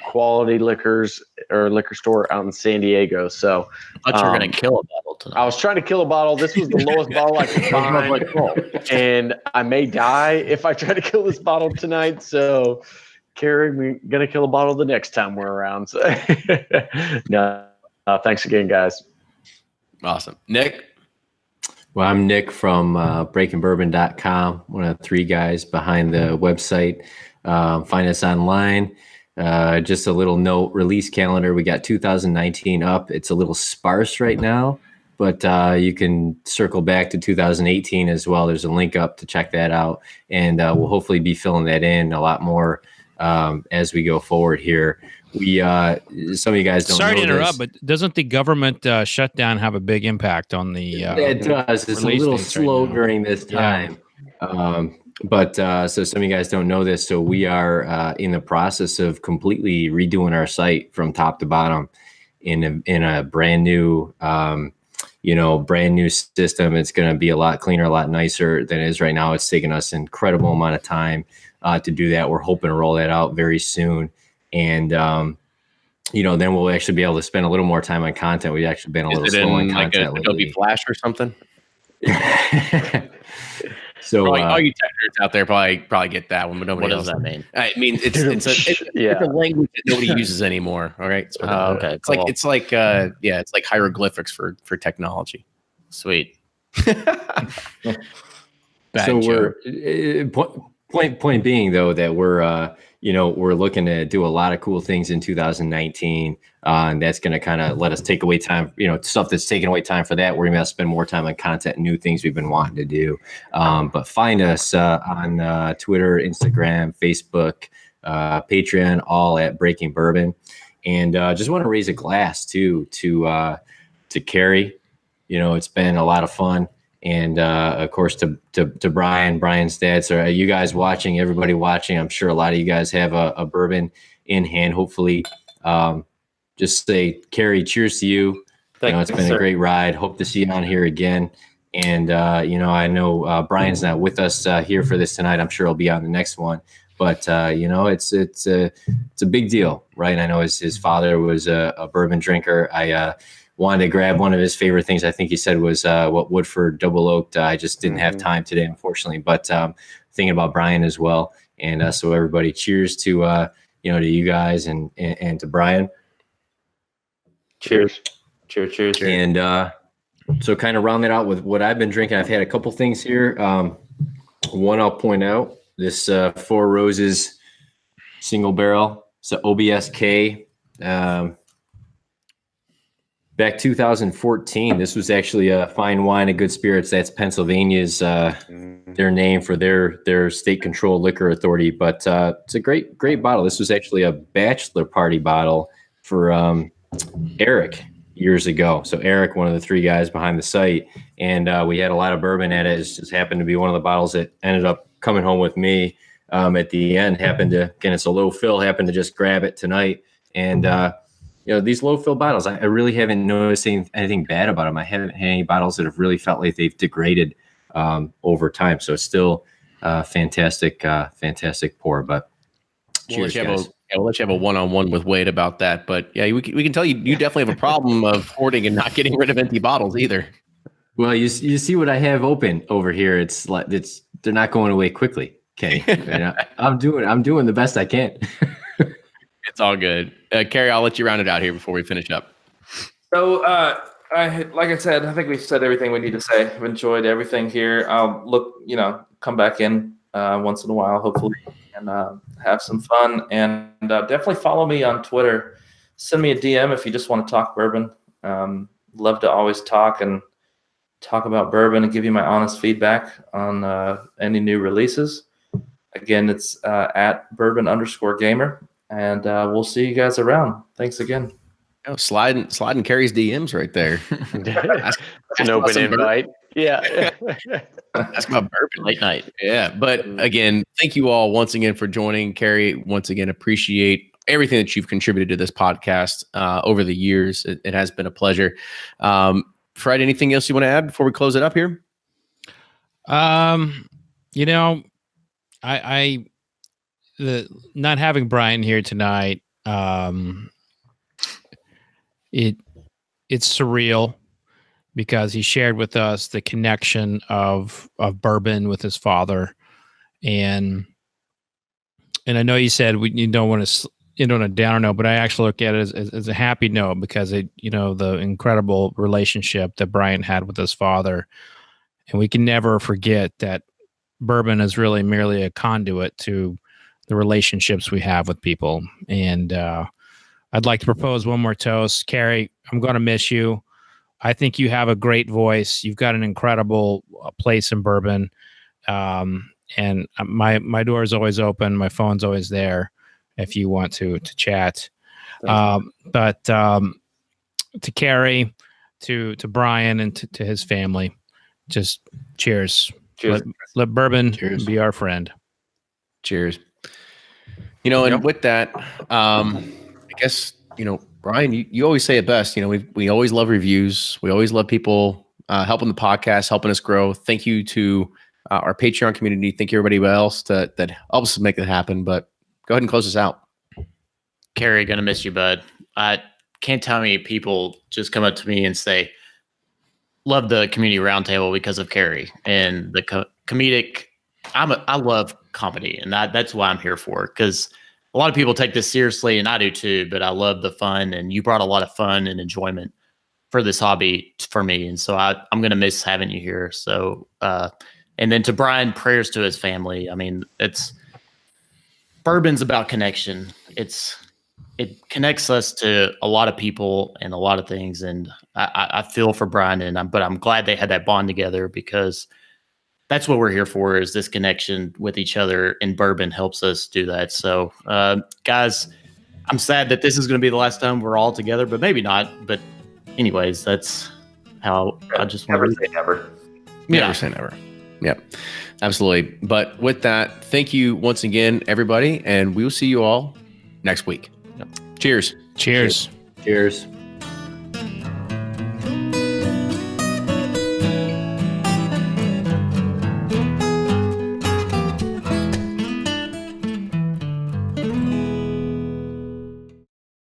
quality liquors or liquor store out in San Diego. So I thought you were going to kill a bottle tonight. I was trying to kill a bottle. This was the lowest bottle I could find. And I may die if I try to kill this bottle tonight. So, Kerry, we're going to kill a bottle the next time we're around. So, no, thanks again, guys. Awesome. Nick? Well, I'm Nick from breakingbourbon.com, one of the three guys behind the website. Find us online. Just a little note, release calendar. We got 2019 up. It's a little sparse right now, but you can circle back to 2018 as well. There's a link up to check that out. And we'll hopefully be filling that in a lot more as we go forward here. We some of you guys don't Sorry know to interrupt, this. but doesn't the government shutdown have a big impact on the it does. It's a little slow during this time. But so some of you guys don't know this. So we are in the process of completely redoing our site from top to bottom in a brand new brand new system. It's going to be a lot cleaner, a lot nicer than it is right now. It's taken us an incredible amount of time to do that. We're hoping to roll that out very soon. And, then we'll actually be able to spend a little more time on content. We've actually been a little slow on content. Like Adobe Flash or something? So all you tech nerds out there probably get that one, but nobody else. What does that mean? I mean, it's a language that nobody uses anymore. All right. Okay. It's cool. It's like hieroglyphics for technology. Sweet. So we're point being though that we're looking to do a lot of cool things in 2019, and that's going to kind of let us take away time. Stuff that's taking away time for that. We're going to spend more time on content and new things we've been wanting to do. But find us on Twitter, Instagram, Facebook, Patreon, all at Breaking Bourbon. And just want to raise a glass too to Kerry. It's been a lot of fun. And of course, to Brian's dad. So you guys watching, everybody watching, I'm sure a lot of you guys have a bourbon in hand. Hopefully, just say, Kerry, cheers to you. It's been a great ride. Hope to see you on here again. And I know Brian's not with us here for this tonight. I'm sure he'll be on the next one. But it's a big deal, right? I know his father was a bourbon drinker. I wanted to grab one of his favorite things. I think he said was Woodford Double Oaked. I just didn't have time today, unfortunately. But thinking about Brian as well, and so everybody, cheers to you guys and to Brian. Cheers. Cheers. And so kind of round it out with what I've been drinking. I've had a couple things here. One I'll point out, this Four Roses single barrel. It's an OBSK. Back 2014, this was actually a fine wine and good spirits. That's Pennsylvania's their name for their state controlled liquor authority. But it's a great bottle. This was actually a bachelor party bottle for Eric years ago. So Eric, one of the three guys behind the site, and we had a lot of bourbon at it. It just happened to be one of the bottles that ended up coming home with me at the end. It's a low fill. Happened to just grab it tonight, and these low fill bottles, I really haven't noticed anything bad about them. I haven't had any bottles that have really felt like they've degraded over time. So it's still fantastic pour. But cheers, guys. We'll let you have a one-on-one with Wade about that. But yeah, we can tell you definitely have a problem of hoarding and not getting rid of empty bottles either. Well, you see what I have open over here. It's like they're not going away quickly, Kenny. I'm doing the best I can. It's all good. Kerry, I'll let you round it out here before we finish up. So, like I said, I think we've said everything we need to say. I've enjoyed everything here. I'll come back in once in a while, hopefully, and have some fun. And definitely follow me on Twitter. Send me a DM if you just want to talk bourbon. Love to always talk about bourbon and give you my honest feedback on any new releases. Again, it's at bourbon_gamer. And we'll see you guys around. Thanks again. Oh, sliding Kerry's DMs right there. That's an open invite. Yeah. Ask about bourbon late night. Yeah. But again, thank you all once again for joining. Kerry, once again, appreciate everything that you've contributed to this podcast over the years. It has been a pleasure. Fred, anything else you want to add before we close it up here? The not having Brian here tonight It's surreal because he shared with us the connection of bourbon with his father, and I know you said you don't want to end on a downer note, but I actually look at it as a happy note because the incredible relationship that Brian had with his father, and we can never forget that bourbon is really merely a conduit to the relationships we have with people. And I'd like to propose one more toast. Kerry, I'm going to miss you. I think you have a great voice. You've got an incredible place in bourbon. And my door is always open. My phone's always there if you want to chat. But to Kerry, to Brian, and to his family, just cheers. Cheers. Let bourbon Cheers. be our friend. Cheers. And with that, I guess, Brian, you always say it best. We always love reviews. We always love people helping the podcast, helping us grow. Thank you to our Patreon community. Thank you everybody else that helps us make it happen. But go ahead and close us out. Kerry, gonna miss you, bud. I can't tell how many people just come up to me and say, love the community roundtable because of Kerry and the comedic. I love comedy, and that's why I'm here for, because a lot of people take this seriously, and I do too, but I love the fun, and you brought a lot of fun and enjoyment for this hobby for me. And so I'm going to miss having you here. So, and then to Brian, prayers to his family. I mean, bourbon's about connection. It connects us to a lot of people and a lot of things. And I feel for Brian, but I'm glad they had that bond together, because that's what we're here for, is this connection with each other, and bourbon helps us do that. So, guys, I'm sad that this is going to be the last time we're all together, but maybe not. But anyways, that's how I just want Never say never. Never say never. Yep, absolutely. But with that, thank you once again, everybody, and we will see you all next week. Cheers. Cheers. Cheers.